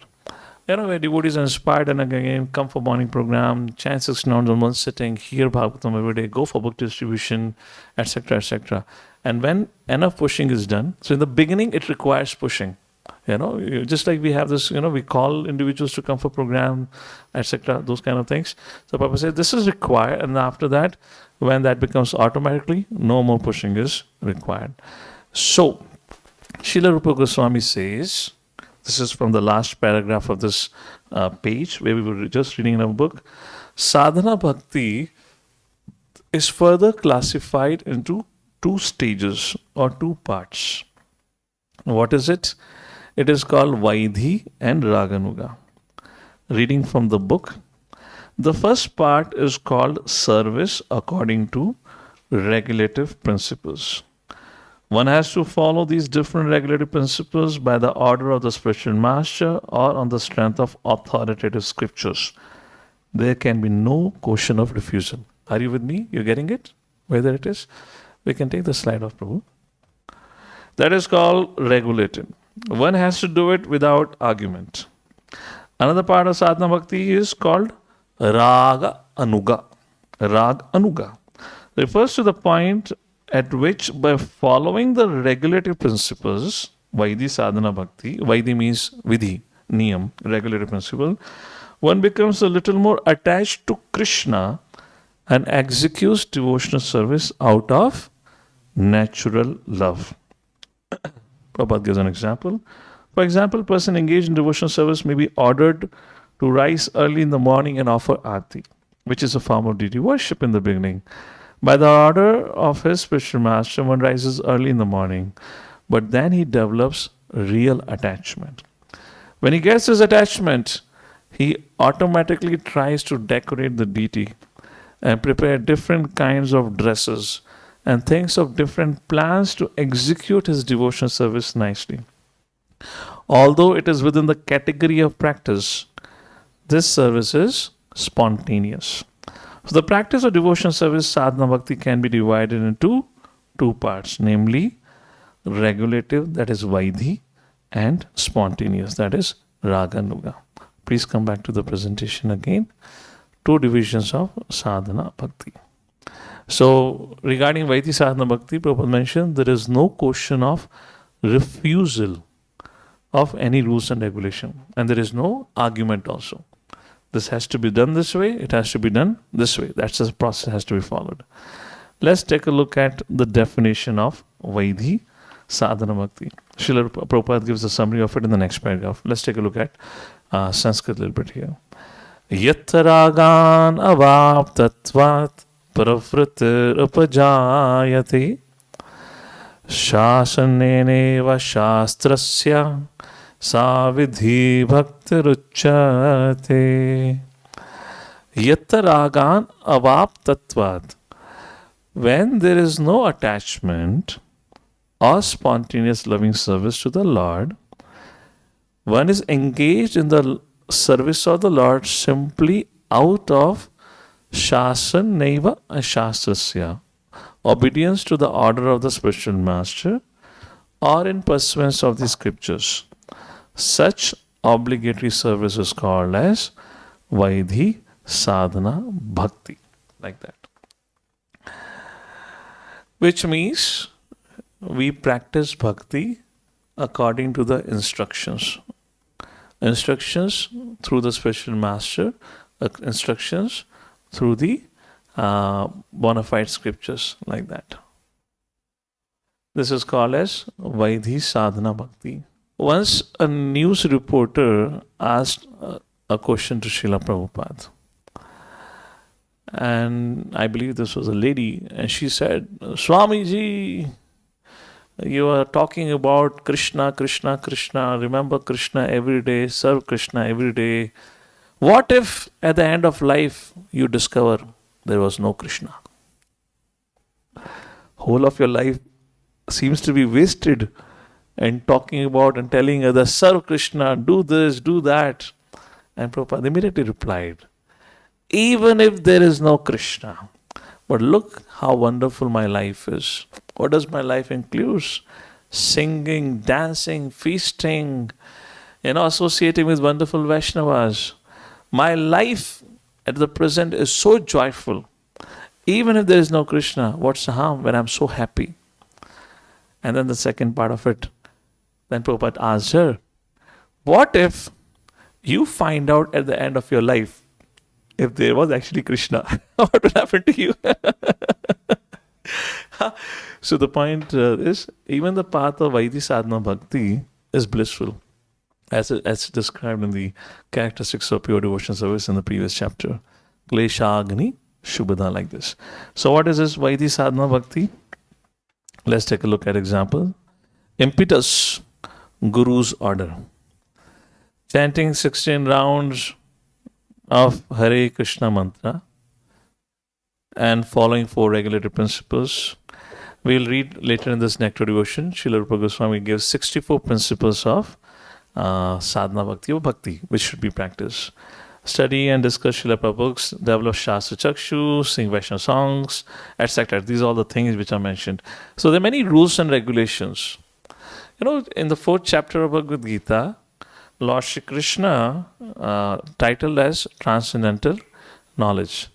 Where devotees are inspired and again come for morning program, chant 16 hours on one sitting, hear Bhagavatam every day, go for book distribution, etc., etc. And when enough pushing is done, so in the beginning it requires pushing. Just like we have this, we call individuals to come for program, etc., those kind of things. So Papa said this is required, and after that, when that becomes automatically, no more pushing is required. So, Srila Rupa Goswami says, This is from the last paragraph of this page where we were just reading in a book. Sadhana Bhakti is further classified into two stages or two parts. What is it? It is called Vaidhi and Raganuga. Reading from the book, the first part is called service according to regulative principles. One has to follow these different regulative principles by the order of the spiritual master or on the strength of authoritative scriptures. There can be no question of refusal. Are you with me? You're getting it? Whether it is? We can take the slide off, Prabhu. That is called regulative. One has to do it without argument. Another part of Sadhana Bhakti is called Raga Anuga. Rag Anuga refers to the point at which, by following the regulative principles, Vaidhi Sadhana Bhakti, Vaidhi means Vidhi, Niyam, regulative principle, one becomes a little more attached to Krishna and executes devotional service out of natural love. Prabhupada gives an example. For example, a person engaged in devotional service may be ordered to rise early in the morning and offer arti, which is a form of deity worship in the beginning. By the order of his spiritual master, one rises early in the morning, but then he develops real attachment. When he gets his attachment, he automatically tries to decorate the deity and prepare different kinds of dresses and thinks of different plans to execute his devotional service nicely. Although it is within the category of practice, this service is spontaneous. So the practice of devotional service, sadhana bhakti, can be divided into two parts, namely regulative, that is Vaidhi, and spontaneous, that is Raganuga. Please come back to the presentation again. Two divisions of sadhana bhakti. So regarding Vaidhi sadhana bhakti, Prabhupada mentioned there is no question of refusal of any rules and regulation, and there is no argument also. This has to be done this way, it has to be done this way. That's the process that has to be followed. Let's take a look at the definition of Vaidhi Sadhana Bhakti. Srila Prabhupada gives a summary of it in the next paragraph. Let's take a look at Sanskrit a little bit here. Yattaragan avaptatvat pravritir upajayate shasaneneva shastrasya Savidhi bhaktiruchyate. Yattaragan avaptatvat. When there is no attachment or spontaneous loving service to the Lord, one is engaged in the service of the Lord simply out of shasan neva and shastrasya, obedience to the order of the spiritual master, or in pursuance of the scriptures. Such obligatory service is called as Vaidhi Sadhana Bhakti, like that. Which means we practice bhakti according to the instructions. Instructions through the spiritual master, instructions through the bona fide scriptures, like that. This is called as Vaidhi Sadhana Bhakti. Once a news reporter asked a question to Srila Prabhupada. And I believe this was a lady. And she said, Swamiji, you are talking about Krishna, Krishna, Krishna. Remember Krishna every day. Serve Krishna every day. What if at the end of life you discover there was no Krishna? Whole of your life seems to be wasted and talking about and telling others, serve Krishna, do this, do that. And Prabhupada immediately replied, even if there is no Krishna, but look how wonderful my life is. What does my life include? Singing, dancing, feasting, associating with wonderful Vaishnavas. My life at the present is so joyful. Even if there is no Krishna, what's the harm when I'm so happy? And then the second part of it, then Prabhupada asked her, what if you find out at the end of your life if there was actually Krishna? What would happen to you? So the point is, even the path of Vaidhi Sadhana Bhakti is blissful. as described in the characteristics of pure devotional service in the previous chapter. Kleshagni Shubhada, like this. So what is this Vaidhi Sadhana Bhakti? Let's take a look at example. Impetus, Guru's order. Chanting 16 rounds of Hare Krishna mantra and following 4 regulated principles. We'll read later in this Nectar devotion. Srila Rupa Goswami gives 64 principles of sadhana bhakti or bhakti, which should be practiced. Study and discuss Srila Prabhupada books, develop Shastra Chakshu, sing Vaishnava songs, etc. These are all the things which are mentioned. So there are many rules and regulations. In the 4th chapter of Bhagavad Gita, Lord Shri Krishna titled as Transcendental Knowledge.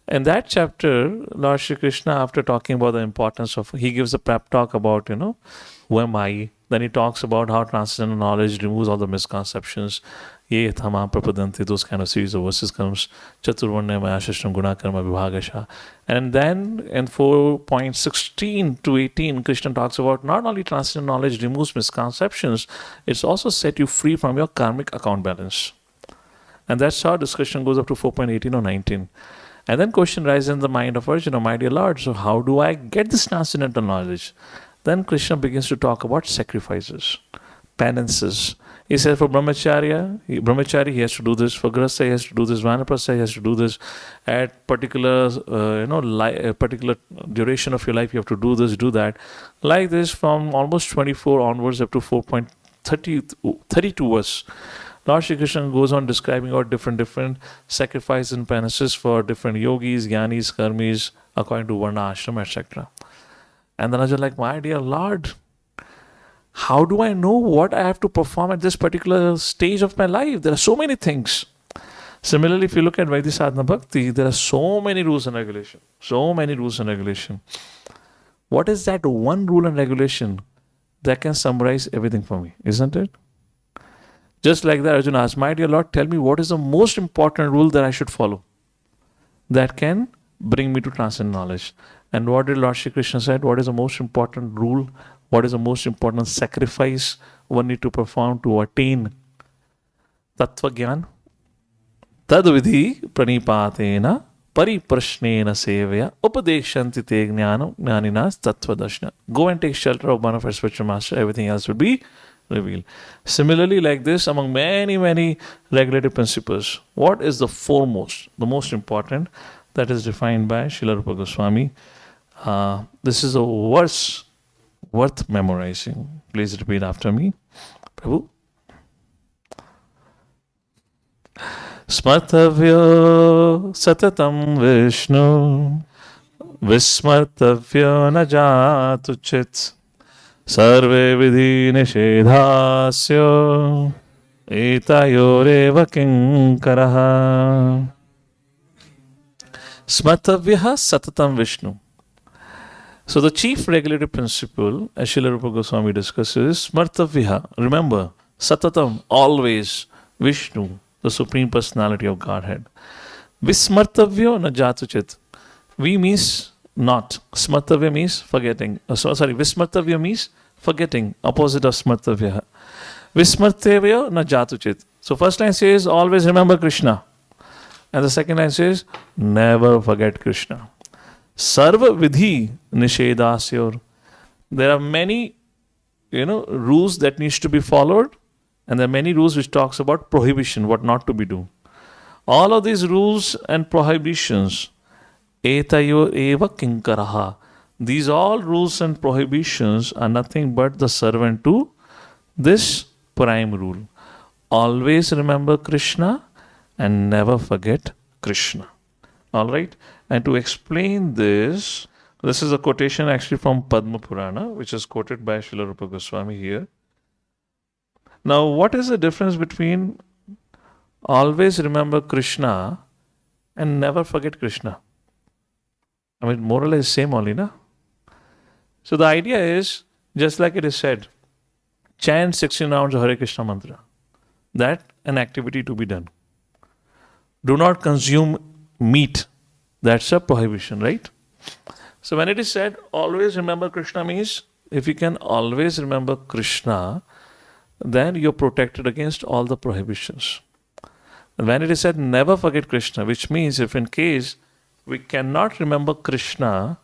In that chapter, Lord Shri Krishna, after talking about the importance of, he gives a pep talk about, who am I? Then he talks about how transcendental knowledge removes all the misconceptions. Ye thama prapadanti, those kind of series of verses comes. Chaturvarna maya shashtam guna karma vibhagasha. And then in 4.16 to 18, Krishna talks about not only transcendental knowledge removes misconceptions, it's also set you free from your karmic account balance. And that's how discussion goes up to 4.18 or 19. And then question rises in the mind of Arjuna, my dear Lord, so how do I get this transcendental knowledge? Then Krishna begins to talk about sacrifices, penances. He says for brahmachari, he has to do this. For grahastha, he has to do this. Vanaprastha, he has to do this. At particular, particular duration of your life, you have to do this, do that. Like this, from almost 24 onwards up to 4.32 verse. Lord Shri Krishna goes on describing out different sacrifices and penances for different yogis, jnanis, karmis, according to varna, ashram, etc. And then I was like, my dear Lord, how do I know what I have to perform at this particular stage of my life? There are so many things. Similarly, if you look at Vaidhi Sadhana Bhakti, there are so many rules and regulations. So many rules and regulations. What is that one rule and regulation that can summarize everything for me? Isn't it? Just like that, Arjuna asked, my dear Lord, tell me what is the most important rule that I should follow that can bring me to transcendent knowledge. And what did Lord Shri Krishna said? What is the most important rule? What is the most important sacrifice one need to perform to attain Tattva Gyan? Tadvidhi pranipatena pariprashnena sevaya upadeshanti te jnanam jnaninas tattva dashna. Go and take shelter of one of our spiritual master. Everything else will be revealed. Similarly, like this, among many regulative principles, what is the foremost, the most important, that is defined by Srila Rupa Goswami? This is a verse worth memorizing. Please repeat after me. Prabhu. Smartavya satatam Vishnu Vismartavya na jatu chit Sarve vidhi nishedhasya etayoreva kinkaraha. Smartavya satatam Vishnu. So the chief regulative principle, as Srila Rupa Goswami discusses, Smartavya, remember, satatam, always, Vishnu, the Supreme Personality of Godhead. Vismartavya na jatuchit. V means not. Smartavya means forgetting. Vismartavya means forgetting. Opposite of smartavya. Vismartavya na jatuchit. So first line says, always remember Krishna. And the second line says, never forget Krishna. Sarva vidhi nishedasyor. There are many, rules that needs to be followed. And there are many rules which talks about prohibition, what not to be do. All of these rules and prohibitions, etayo eva kinkaraha. These all rules and prohibitions are nothing but the servant to this prime rule. Always remember Krishna and never forget Krishna. All right? And to explain this is a quotation actually from Padma Purana, which is quoted by Srila Rupa Goswami here. Now, what is the difference between always remember Krishna and never forget Krishna? I mean, more or less same only, na? So the idea is, just like it is said, chant 16 rounds of Hare Krishna mantra. That an activity to be done. Do not consume meat. That's a prohibition, right? So when it is said, always remember Krishna means, if you can always remember Krishna, then you're protected against all the prohibitions. And when it is said never forget Krishna, which means if in case we cannot remember Krishna,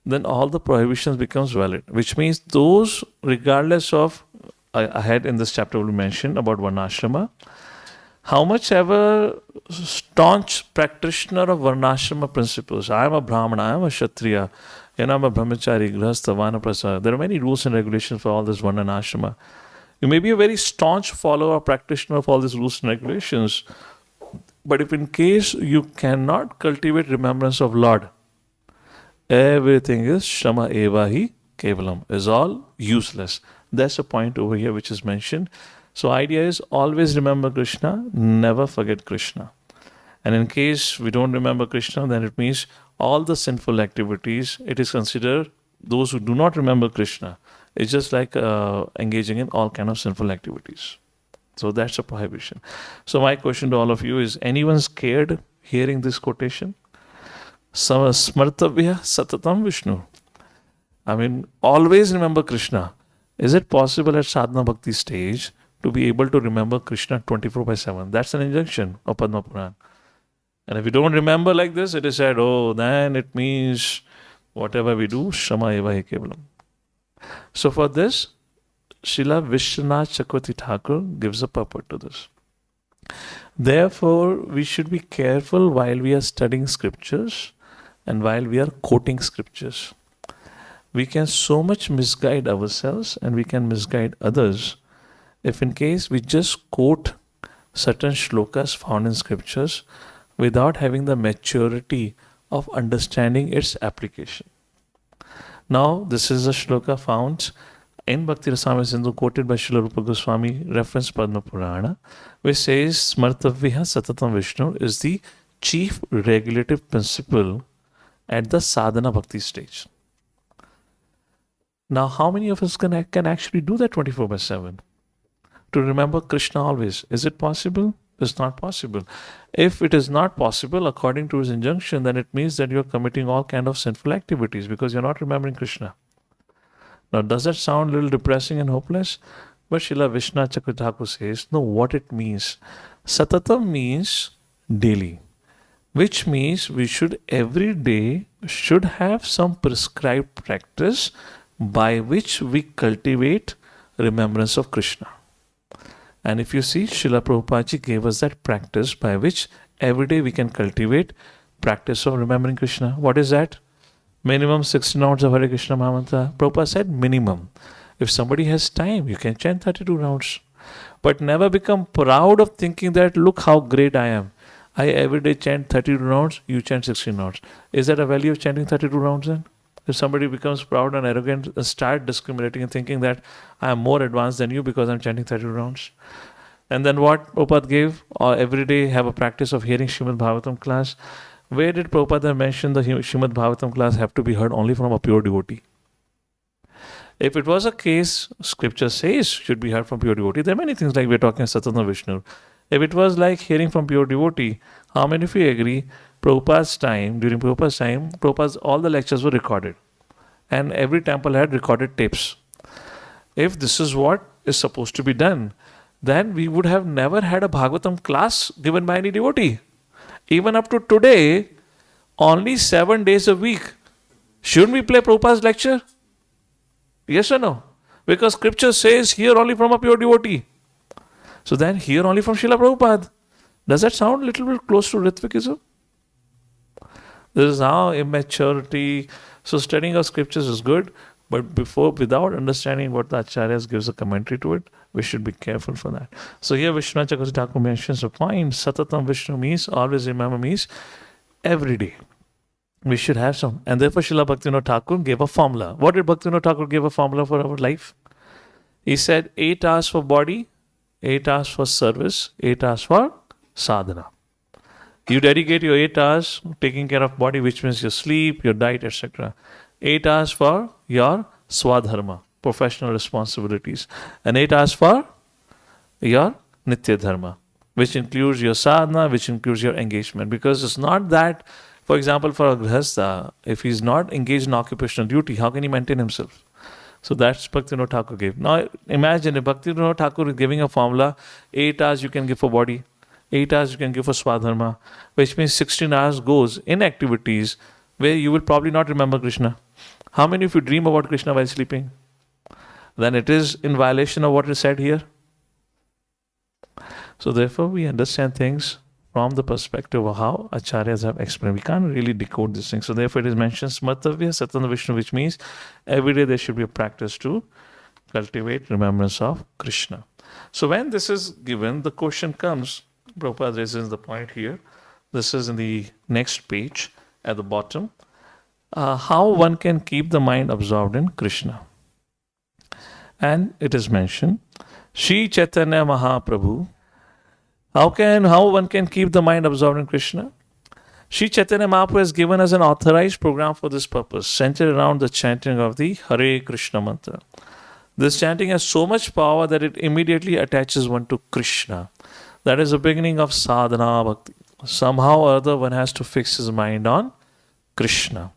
then all the prohibitions becomes valid, which means those, regardless of, ahead in this chapter we mentioned about Varnashrama, how much ever staunch practitioner of Varnashrama principles, I am a Brahmana, I am a Kshatriya, and I am a Brahmachari, Grihastha, Vanaprastha, there are many rules and regulations for all this Varna and Ashrama. You may be a very staunch follower or practitioner of all these rules and regulations, but if in case you cannot cultivate remembrance of Lord, everything is Shama Evahi Kevalam, is all useless. That's a point over here which is mentioned. So idea is always remember Krishna, never forget Krishna. And in case we don't remember Krishna, then it means all the sinful activities, it is considered those who do not remember Krishna. It's just like engaging in all kind of sinful activities. So that's a prohibition. So my question to all of you is, anyone scared hearing this quotation? Smartavya satatam Vishnu. I mean, always remember Krishna. Is it possible at Sadhana Bhakti stage to be able to remember Krishna 24/7? That's an injunction of Padma Puran. And if you don't remember like this, it is said, oh, then it means whatever we do, Shama Eva Hi Kevalam. So for this, Srila Vishwanath Chakravarti Thakur gives a purport to this. Therefore, we should be careful while we are studying scriptures and while we are quoting scriptures. We can so much misguide ourselves and we can misguide others if in case we just quote certain shlokas found in scriptures without having the maturity of understanding its application. Now, this is a shloka found in Bhakti Rasamrita Sindhu, quoted by Srila Rupa Goswami, reference Padma Purana, which says Smartavya Satatam Vishnu is the chief regulative principle at the Sadhana Bhakti stage. Now, how many of us can actually do that 24/7? To remember Krishna always. Is it possible? It's not possible. If it is not possible, according to his injunction, then it means that you're committing all kind of sinful activities because you're not remembering Krishna. Now, does that sound a little depressing and hopeless? But Srila Vishwanath Chakravarti Thakur says, no, what it means. Satatam means daily, which means we should every day should have some prescribed practice by which we cultivate remembrance of Krishna. And if you see, Srila Prabhupada Ji gave us that practice by which every day we can cultivate practice of remembering Krishna. What is that? Minimum 16 rounds of Hare Krishna Mahamantra. Prabhupada said minimum. If somebody has time, you can chant 32 rounds. But never become proud of thinking that, look how great I am. I every day chant 32 rounds, you chant 16 rounds. Is that a value of chanting 32 rounds then? If somebody becomes proud and arrogant and start discriminating and thinking that I am more advanced than you because I am chanting 32 rounds. And then what Prabhupada gave? Every day have a practice of hearing Srimad Bhagavatam class. Where did Prabhupada mention the Srimad Bhagavatam class have to be heard only from a pure devotee? If it was a case, scripture says should be heard from pure devotee, there are many things like we're talking Satana Vishnu. If it was like hearing from pure devotee, how many of you agree? During Prabhupada's time, all the lectures were recorded. And every temple had recorded tapes. If this is what is supposed to be done, then we would have never had a Bhagavatam class given by any devotee. Even up to today, only 7 days a week. Shouldn't we play Prabhupada's lecture? Yes or no? Because scripture says hear only from a pure devotee. So then hear only from Srila Prabhupada. Does that sound a little bit close to Ritvikism? There is now immaturity. So studying of scriptures is good, but without understanding what the Acharyas gives a commentary to it, we should be careful for that. So here Vishwanath Chakravarti Thakur mentions a point. Satatam Vishnu means, always remember means, every day. We should have some. And therefore Srila Bhaktivinoda Thakur gave a formula. What did Bhaktivinoda Thakur give a formula for our life? He said 8 hours for body, 8 hours for service, 8 hours for sadhana. You dedicate your 8 hours taking care of body, which means your sleep, your diet, etc. 8 hours for your swadharma, professional responsibilities. And 8 hours for your nitya dharma, which includes your sadhana, which includes your engagement. Because it's not that, for example, for a grihastha, if he's not engaged in occupational duty, how can he maintain himself? So that's Bhaktivinoda Thakur gave. Now imagine if Bhaktivinoda Thakur is giving a formula, 8 hours you can give for body, 8 hours you can give for Swadharma, which means 16 hours goes in activities where you will probably not remember Krishna. How many of you dream about Krishna while sleeping? Then it is in violation of what is said here. So therefore we understand things from the perspective of how acharyas have explained. We can't really decode this thing. So therefore it is mentioned Smartavya Satana Vishnu, which means every day there should be a practice to cultivate remembrance of Krishna. So when this is given, the question comes, Prabhupada raises the point here. This is in the next page at the bottom. How one can keep the mind absorbed in Krishna. And it is mentioned, Shri Chaitanya Mahaprabhu. How one can keep the mind absorbed in Krishna? Shri Chaitanya Mahaprabhu has given us an authorized program for this purpose, centered around the chanting of the Hare Krishna mantra. This chanting has so much power that it immediately attaches one to Krishna. That is the beginning of Sadhana Bhakti. Somehow or other one has to fix his mind on Krishna.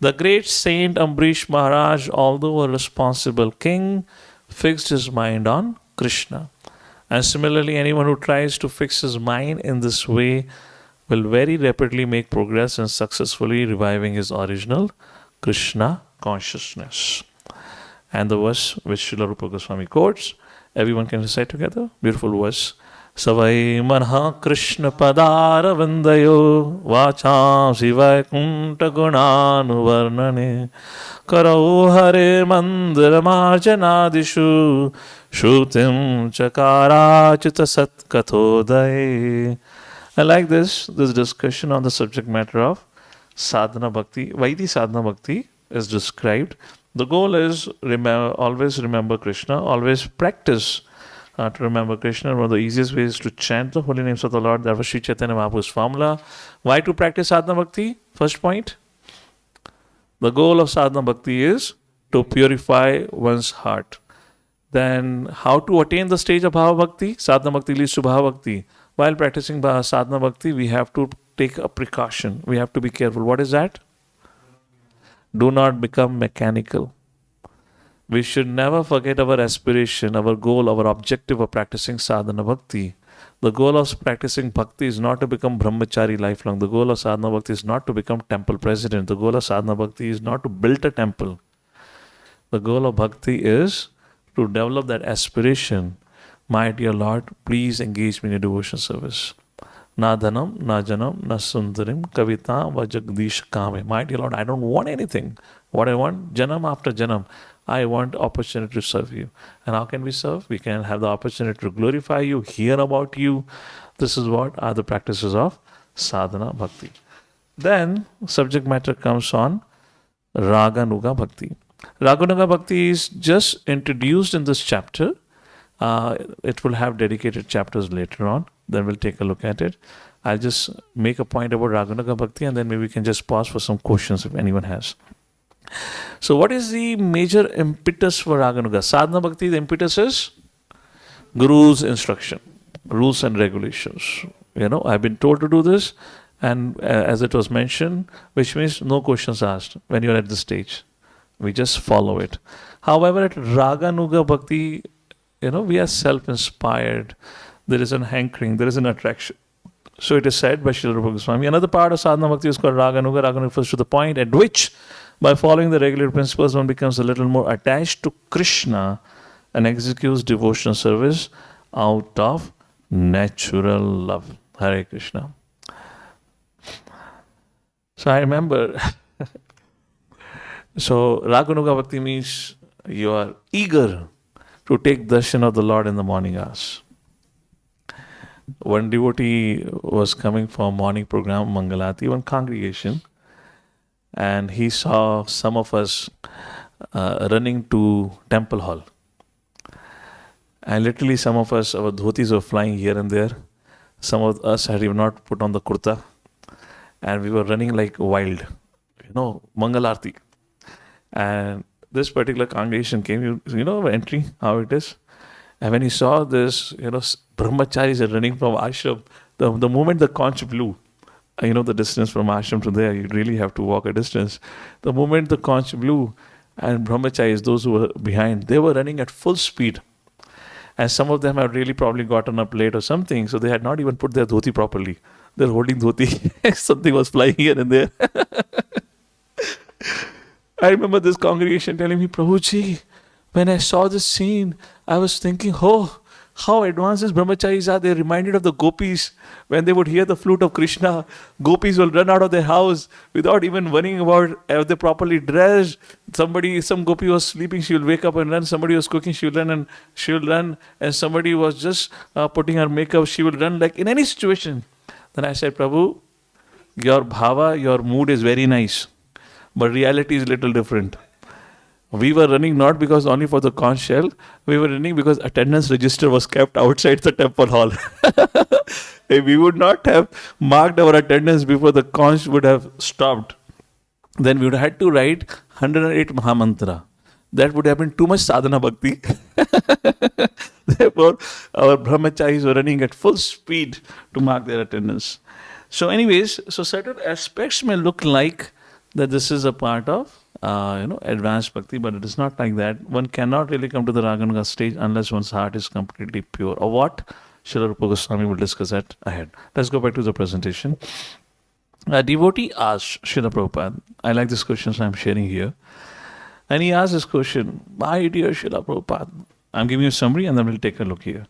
The great saint Ambrish Maharaj, although a responsible king, fixed his mind on Krishna. And similarly, anyone who tries to fix his mind in this way will very rapidly make progress in successfully reviving his original Krishna consciousness. And the verse which Srila Rupa Goswami quotes, everyone can recite together. Beautiful verse. Savai manha Krishna padara vandayo vacham sivakunta gunanu varnane karau hare mandira marjanadishu shrutim chakarachita satkathodai. I like this discussion on the subject matter of Sadhana Bhakti. Why the Sadhana Bhakti is described. The goal is always remember Krishna, always practice to remember Krishna. One of the easiest ways to chant the holy names of the Lord. That was Sri Chaitanya Mahaprabhu's formula. Why to practice Sadhana Bhakti? First point. The goal of Sadhana Bhakti is to purify one's heart. Then how to attain the stage of Bhava Bhakti? Sadhana Bhakti leads to Bhava Bhakti. While practicing Sadhana Bhakti, we have to take a precaution. We have to be careful. What is that? Do not become mechanical. We should never forget our aspiration, our goal, our objective of practicing sadhana bhakti. The goal of practicing bhakti is not to become brahmachari lifelong. The goal of sadhana bhakti is not to become temple president. The goal of sadhana bhakti is not to build a temple. The goal of bhakti is to develop that aspiration. My dear Lord, please engage me in a devotional service. Na dhanam, na janam, na sundarim, kavita, va jagdish kame. My dear Lord, I don't want anything. What I want, janam after janam, I want opportunity to serve you. And how can we serve? We can have the opportunity to glorify you, hear about you. This is what are the practices of sadhana bhakti. Then subject matter comes on Raganuga Bhakti. Raganuga Bhakti is just introduced in this chapter. It will have dedicated chapters later on. Then we'll take a look at it. I'll just make a point about Raganuga Bhakti and then maybe we can just pause for some questions if anyone has. So what is the major impetus for Raganuga? Sadhana Bhakti, the impetus is Guru's instruction, rules and regulations. I've been told to do this, and as it was mentioned, which means no questions asked when you're at this stage. We just follow it. However, at Raganuga Bhakti, we are self-inspired. There is an hankering, there is an attraction. So it is said by Srila Rupa Goswami. Another part of Sadhana Bhakti is called Raganuga. Raganuga refers to the point at which, by following the regular principles, one becomes a little more attached to Krishna and executes devotional service out of natural love. Hare Krishna. So I remember, so Raganuga Bhakti means you are eager to take darshan of the Lord in the morning hours. One devotee was coming for a morning program, Mangalati, one congregation, and he saw some of us running to temple hall. And literally some of us, our dhotis were flying here and there. Some of us had even not put on the kurta. And we were running like wild, Mangalarti. And this particular congregation came, entry, how it is. And when he saw this, brahmacharis are running from ashram, the moment the conch blew, the distance from ashram to there, you really have to walk a distance. The moment the conch blew, And brahmacharis, those who were behind, they were running at full speed. And some of them had really probably gotten up late or something, so they had not even put their dhoti properly. They're holding dhoti. Something was flying here and there. I remember this congregation telling me, Prabhuji, when I saw this scene, I was thinking, oh, how advanced these brahmacharis are. They reminded of the gopis. When they would hear the flute of Krishna, gopis will run out of their house without even worrying about if they're properly dressed. Some gopi was sleeping, she will wake up and run. Somebody was cooking, she will run and she will run. And somebody was just putting her makeup, she will run, like in any situation. Then I said, Prabhu, your bhava, your mood is very nice, but reality is little different. We were running not because only for the conch shell, we were running because attendance register was kept outside the temple hall. If we would not have marked our attendance before the conch would have stopped, then we would have had to write 108 Mahamantra. That would have been too much sadhana bhakti. Therefore, our brahmacharis were running at full speed to mark their attendance. So anyways, so certain aspects may look like that this is a part of advanced bhakti, but it is not like that. One cannot really come to the Raganuga stage unless one's heart is completely pure. Or what? Srila Rupa Goswami will discuss that ahead. Let's go back to the presentation. A devotee asked Srila Prabhupada, I like this question, so I'm sharing here. And he asked this question, my dear Srila Prabhupada, I'm giving you a summary and then we'll take a look here.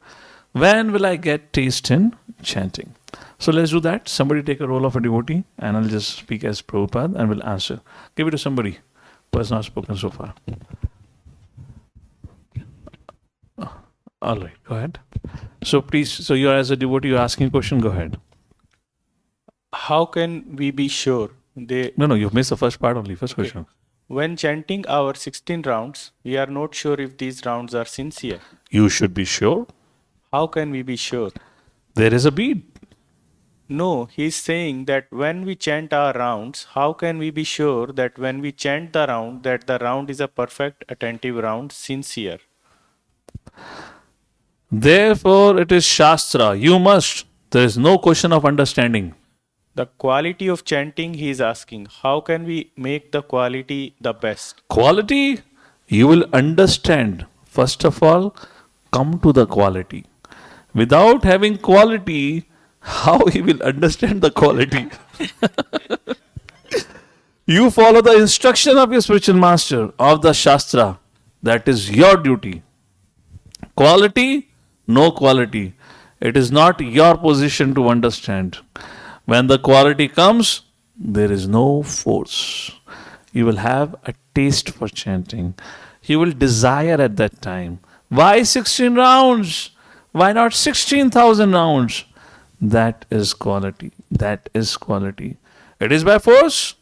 When will I get taste in chanting? So let's do that. Somebody take a role of a devotee and I'll just speak as Prabhupada and we'll answer. Give it to somebody who has not spoken so far. All right, go ahead. So please, so you are as a devotee, you're asking a question, go ahead. How can we be sure No, you've missed the first part only, first question. when chanting our 16 rounds, we are not sure if these rounds are sincere? You should be sure. How can we be sure? There is a bead. No, he's saying that when we chant our rounds, how can we be sure that when we chant the round, that the round is a perfect, attentive round, sincere? Therefore, it is Shastra. You must. There is no question of understanding. The quality of chanting, he is asking, how can we make the quality the best? Quality, you will understand. First of all, come to the quality. Without having quality, how he will understand the quality? You follow the instruction of your spiritual master, of the Shastra. That is your duty. Quality, no quality. It is not your position to understand. When the quality comes, there is no force. You will have a taste for chanting. You will desire at that time. Why 16 rounds? Why not 16,000 rounds? That is quality. That is quality. It is by force.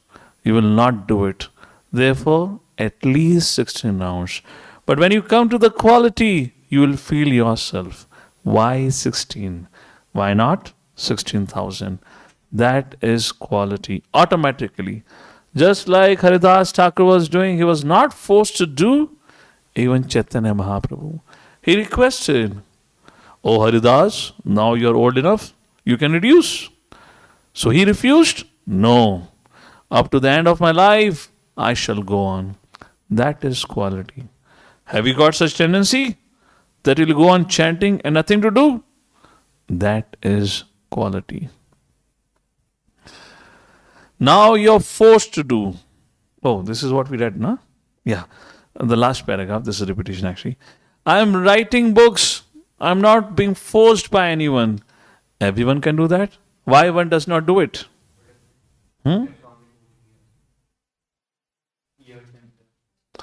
You will not do it. Therefore, at least 16 rounds. But when you come to the quality, you will feel yourself. Why 16? Why not 16,000? That is quality. Automatically. Just like Haridas Thakur was doing, he was not forced to do. Even Chaitanya Mahaprabhu, he requested, Oh Haridas, now you are old enough, you can reduce. So he refused. No. Up to the end of my life, I shall go on. That is quality. Have you got such tendency that you'll go on chanting and nothing to do? That is quality. Now you're forced to do. Oh, this is what we read, no? Yeah. The last paragraph, this is repetition actually. I am writing books. I'm not being forced by anyone. Everyone can do that. Why one does not do it?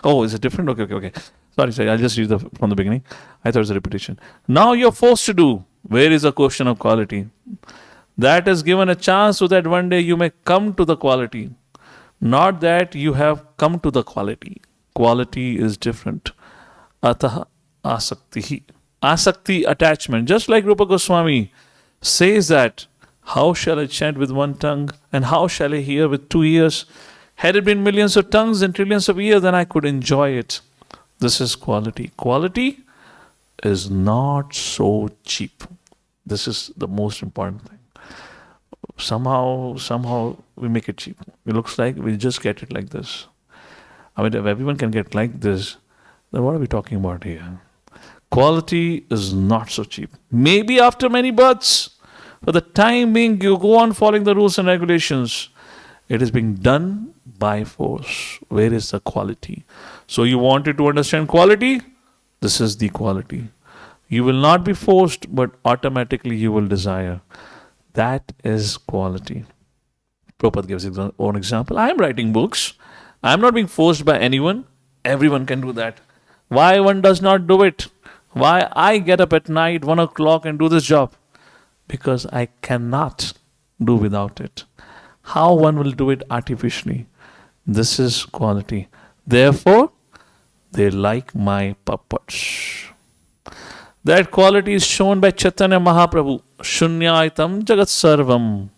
Oh, is it different? Okay. Sorry. I'll just read from the beginning. I thought it was a repetition. Now you're forced to do. Where is a question of quality? That is given a chance so that one day you may come to the quality. Not that you have come to the quality. Quality is different. Ataha asaktihi. Asakti, attachment. Just like Rupa Goswami says that, how shall I chant with one tongue and how shall I hear with 2 ears? Had it been millions of tongues and trillions of ears, then I could enjoy it. This is quality. Quality is not so cheap. This is the most important thing. Somehow we make it cheap. It looks like we just get it like this. I mean, if everyone can get like this, then what are we talking about here? Quality is not so cheap. Maybe after many births, for the time being, you go on following the rules and regulations. It is being done by force. Where is the quality? So you wanted to understand quality? This is the quality. You will not be forced, but automatically you will desire. That is quality. Prabhupada gives his own example. I am writing books. I am not being forced by anyone. Everyone can do that. Why one does not do it? Why I get up at night, 1 o'clock, and do this job? Because I cannot do without it. How one will do it artificially? This is quality. Therefore, they like my puppets. That quality is shown by Chaitanya Mahaprabhu. Shunyaitam Jagat Sarvam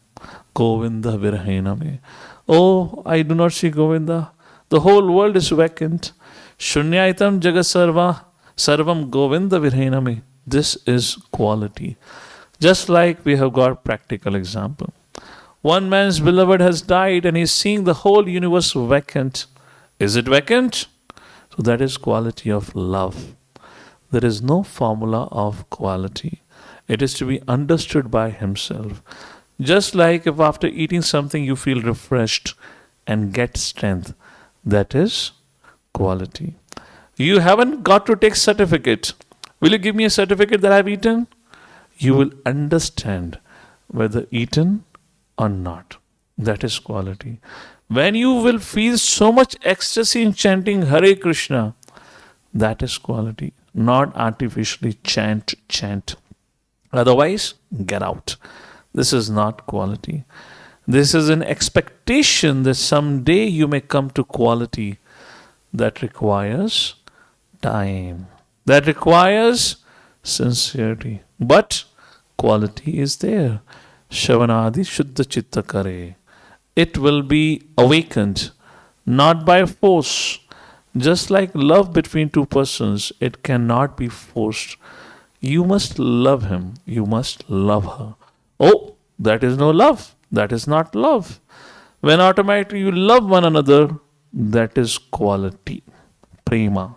Govinda Virhename. Oh, I do not see Govinda. The whole world is vacant. Shunyaitam Jagat Sarvam Govinda Virhename. This is quality. Just like we have got practical example. One man's beloved has died and he's seeing the whole universe vacant. Is it vacant? So that is quality of love. There is no formula of quality. It is to be understood by himself. Just like if after eating something you feel refreshed and get strength, that is quality. You haven't got to take certificate. Will you give me a certificate that I've eaten? You will understand whether eaten or not. That is quality. When you will feel so much ecstasy in chanting Hare Krishna, that is quality. Not artificially chant. Otherwise, get out. This is not quality. This is an expectation that someday you may come to quality that requires time, that requires sincerity. But quality is there. Shavanadi Shuddha Chitta Kare. It will be awakened, not by force. Just like love between two persons, it cannot be forced. You must love him, you must love her. Oh, that is no love. That is not love. When automatically you love one another, that is quality. Prema.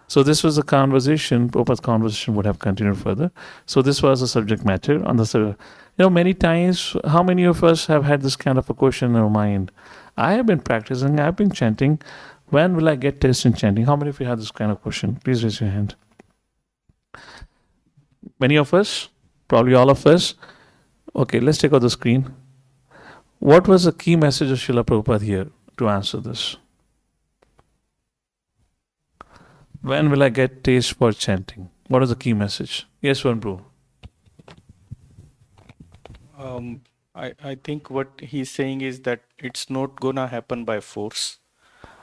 So this was a conversation. Prabhupada's conversation would have continued further. So this was the subject matter on the. Many times, how many of us have had this kind of a question in our mind? I have been practicing. I've been chanting. When will I get taste in chanting? How many of you have this kind of question? Please raise your hand. Many of us, probably all of us. Okay, let's take out the screen. What was the key message of Srila Prabhupada here to answer this? When will I get taste for chanting? What is the key message? Yes, one Prabhu. I think what he's saying is that it's not gonna happen by force.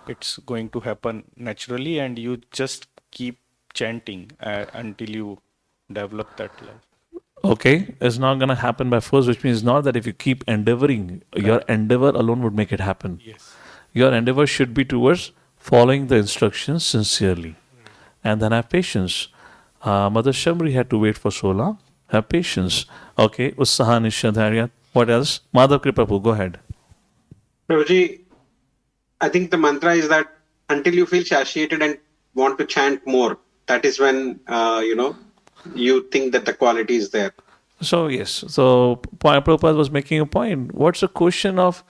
It's going to happen naturally, and you just keep chanting until you develop that love. Okay, it's not going to happen by force, which means not that if you keep endeavoring, your endeavor alone would make it happen. Yes. Your endeavor should be towards following the instructions sincerely. And then have patience. Mother Shamri had to wait for so long. Have patience. Okay, Ussaha Nishadharya. What else? Madhav Kripapu, go ahead. Prabhuji, I think the mantra is that until you feel satiated and want to chant more, that is when, you think that the quality is there. So, yes. So, Prabhupada was making a point. What's the question of,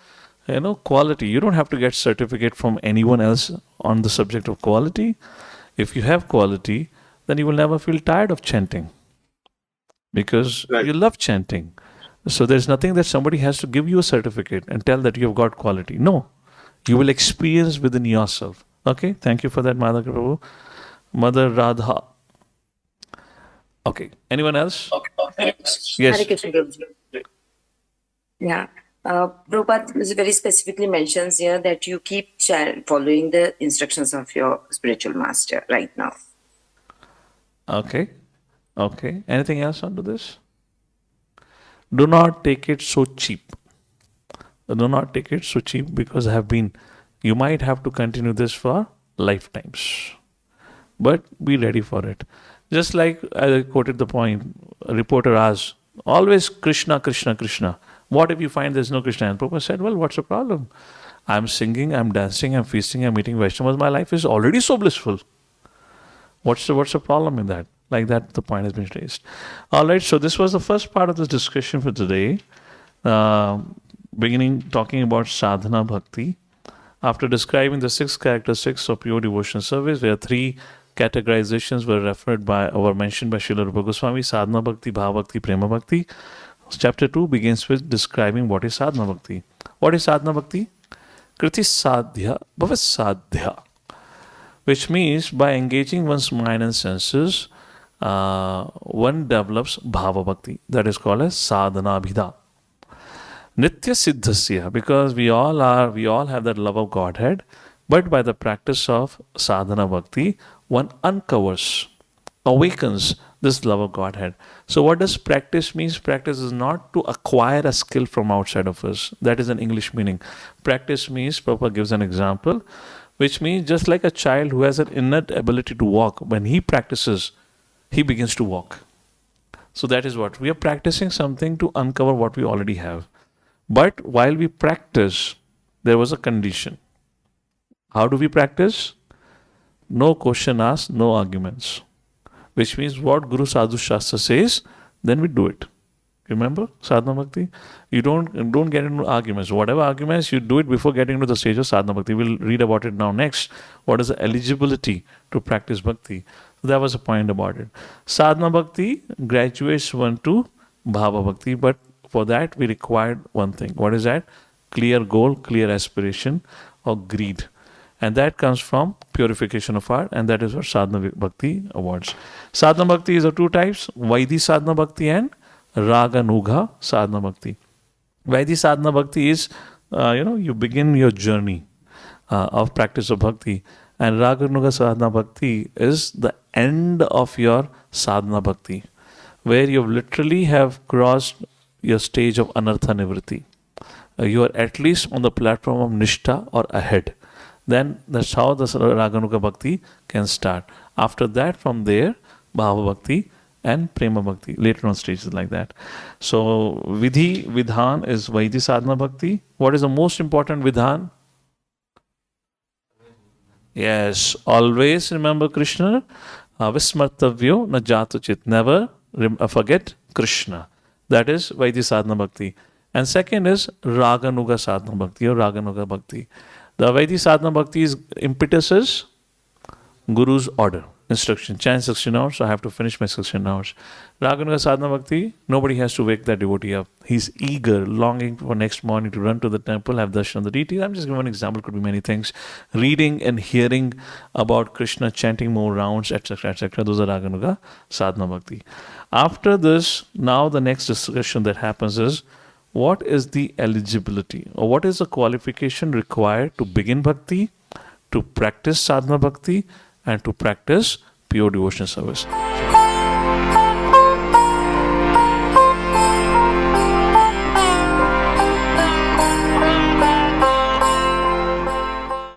quality? You don't have to get certificate from anyone else on the subject of quality. If you have quality, then you will never feel tired of chanting. Because you love chanting. So, there's nothing that somebody has to give you a certificate and tell that you have got quality. No. You will experience within yourself. Okay, thank you for that, Madhav Prabhu. Mother Radha. Okay, anyone else? Yes. Hare Krishna, Prabhuji. Yeah. Prabhupada very specifically mentions here that you keep following the instructions of your spiritual master right now. Okay. Anything else onto this? Do not take it so cheap. Do not take it so cheap because you might have to continue this for lifetimes. But be ready for it. Just like I quoted the point, a reporter asked, always Krishna, Krishna, Krishna. What if you find there's no Krishna? And Prabhupada said, well, what's the problem? I'm singing, I'm dancing, I'm feasting, I'm eating vegetables. My life is already so blissful. What's the problem in that? Like that, the point has been raised. All right, so this was the first part of this discussion for today. Beginning talking about sadhana bhakti. After describing the 6 characteristics of pure devotional service, where 3 categorizations were mentioned by Srila Rupa Goswami: sadhana bhakti, bhava bhakti, prema bhakti. Chapter 2 begins with describing what is sadhana bhakti. What is sadhana bhakti? Kriti sadhya bhavat sadhya, which means by engaging one's mind and senses, one develops bhava bhakti. That is called as sadhana bhida. Nitya siddhasya, because we all have that love of Godhead, but by the practice of sadhana bhakti, one uncovers, awakens this love of Godhead. So what does practice means? Practice is not to acquire a skill from outside of us. That is an English meaning. Practice means, Prabhupada gives an example, which means just like a child who has an innate ability to walk, when he practices, he begins to walk. So that is what we are practicing, something to uncover what we already have. But while we practice, there was a condition. How do we practice? No question asked, no arguments. Which means what Guru Sadhu Shastra says, then we do it. Remember sadhana bhakti? You don't get into arguments. Whatever arguments, you do it before getting into the stage of sadhana bhakti. We'll read about it now next. What is the eligibility to practice bhakti? So that was a point about it. Sadhana bhakti graduates one to bhava bhakti, but for that we required one thing. What is that? Clear goal, clear aspiration, or greed. And that comes from purification of heart, and that is what sadhana bhakti awards. Sadhana bhakti is of 2 types: Vaidhi sadhana bhakti and Raganuga sadhana bhakti. Vaidhi sadhana bhakti is, you begin your journey of practice of bhakti, and Raganuga sadhana bhakti is the end of your sadhana bhakti, where you literally have crossed your stage of anartha nivritti. You are at least on the platform of nishtha or ahead. Then that's how the Raganuga bhakti can start. After that, from there, bhava bhakti and prema bhakti, later on stages like that. So vidhan is Vaidhi sadhana bhakti. What is the most important vidhan? Yes, always remember Krishna. Vismartavyo na jatuchit. Never forget Krishna. That is Vaidhi sadhana bhakti. And second is Raganuga sadhana bhakti or Raganuga bhakti. The Vaidhi sadhana bhakti's impetus is Guru's order, instruction. Chant 16 hours, so I have to finish my 16 hours. Raganuga sadhana bhakti, nobody has to wake that devotee up. He's eager, longing for next morning to run to the temple, have darshan of the deity. I'm just giving one example, could be many things. Reading and hearing about Krishna, chanting more rounds, etc., etc. Those are Raganuga sadhana bhakti. After this, now the next discussion that happens is, what is the eligibility or what is the qualification required to begin bhakti, to practice sadhana bhakti, and to practice pure devotional service?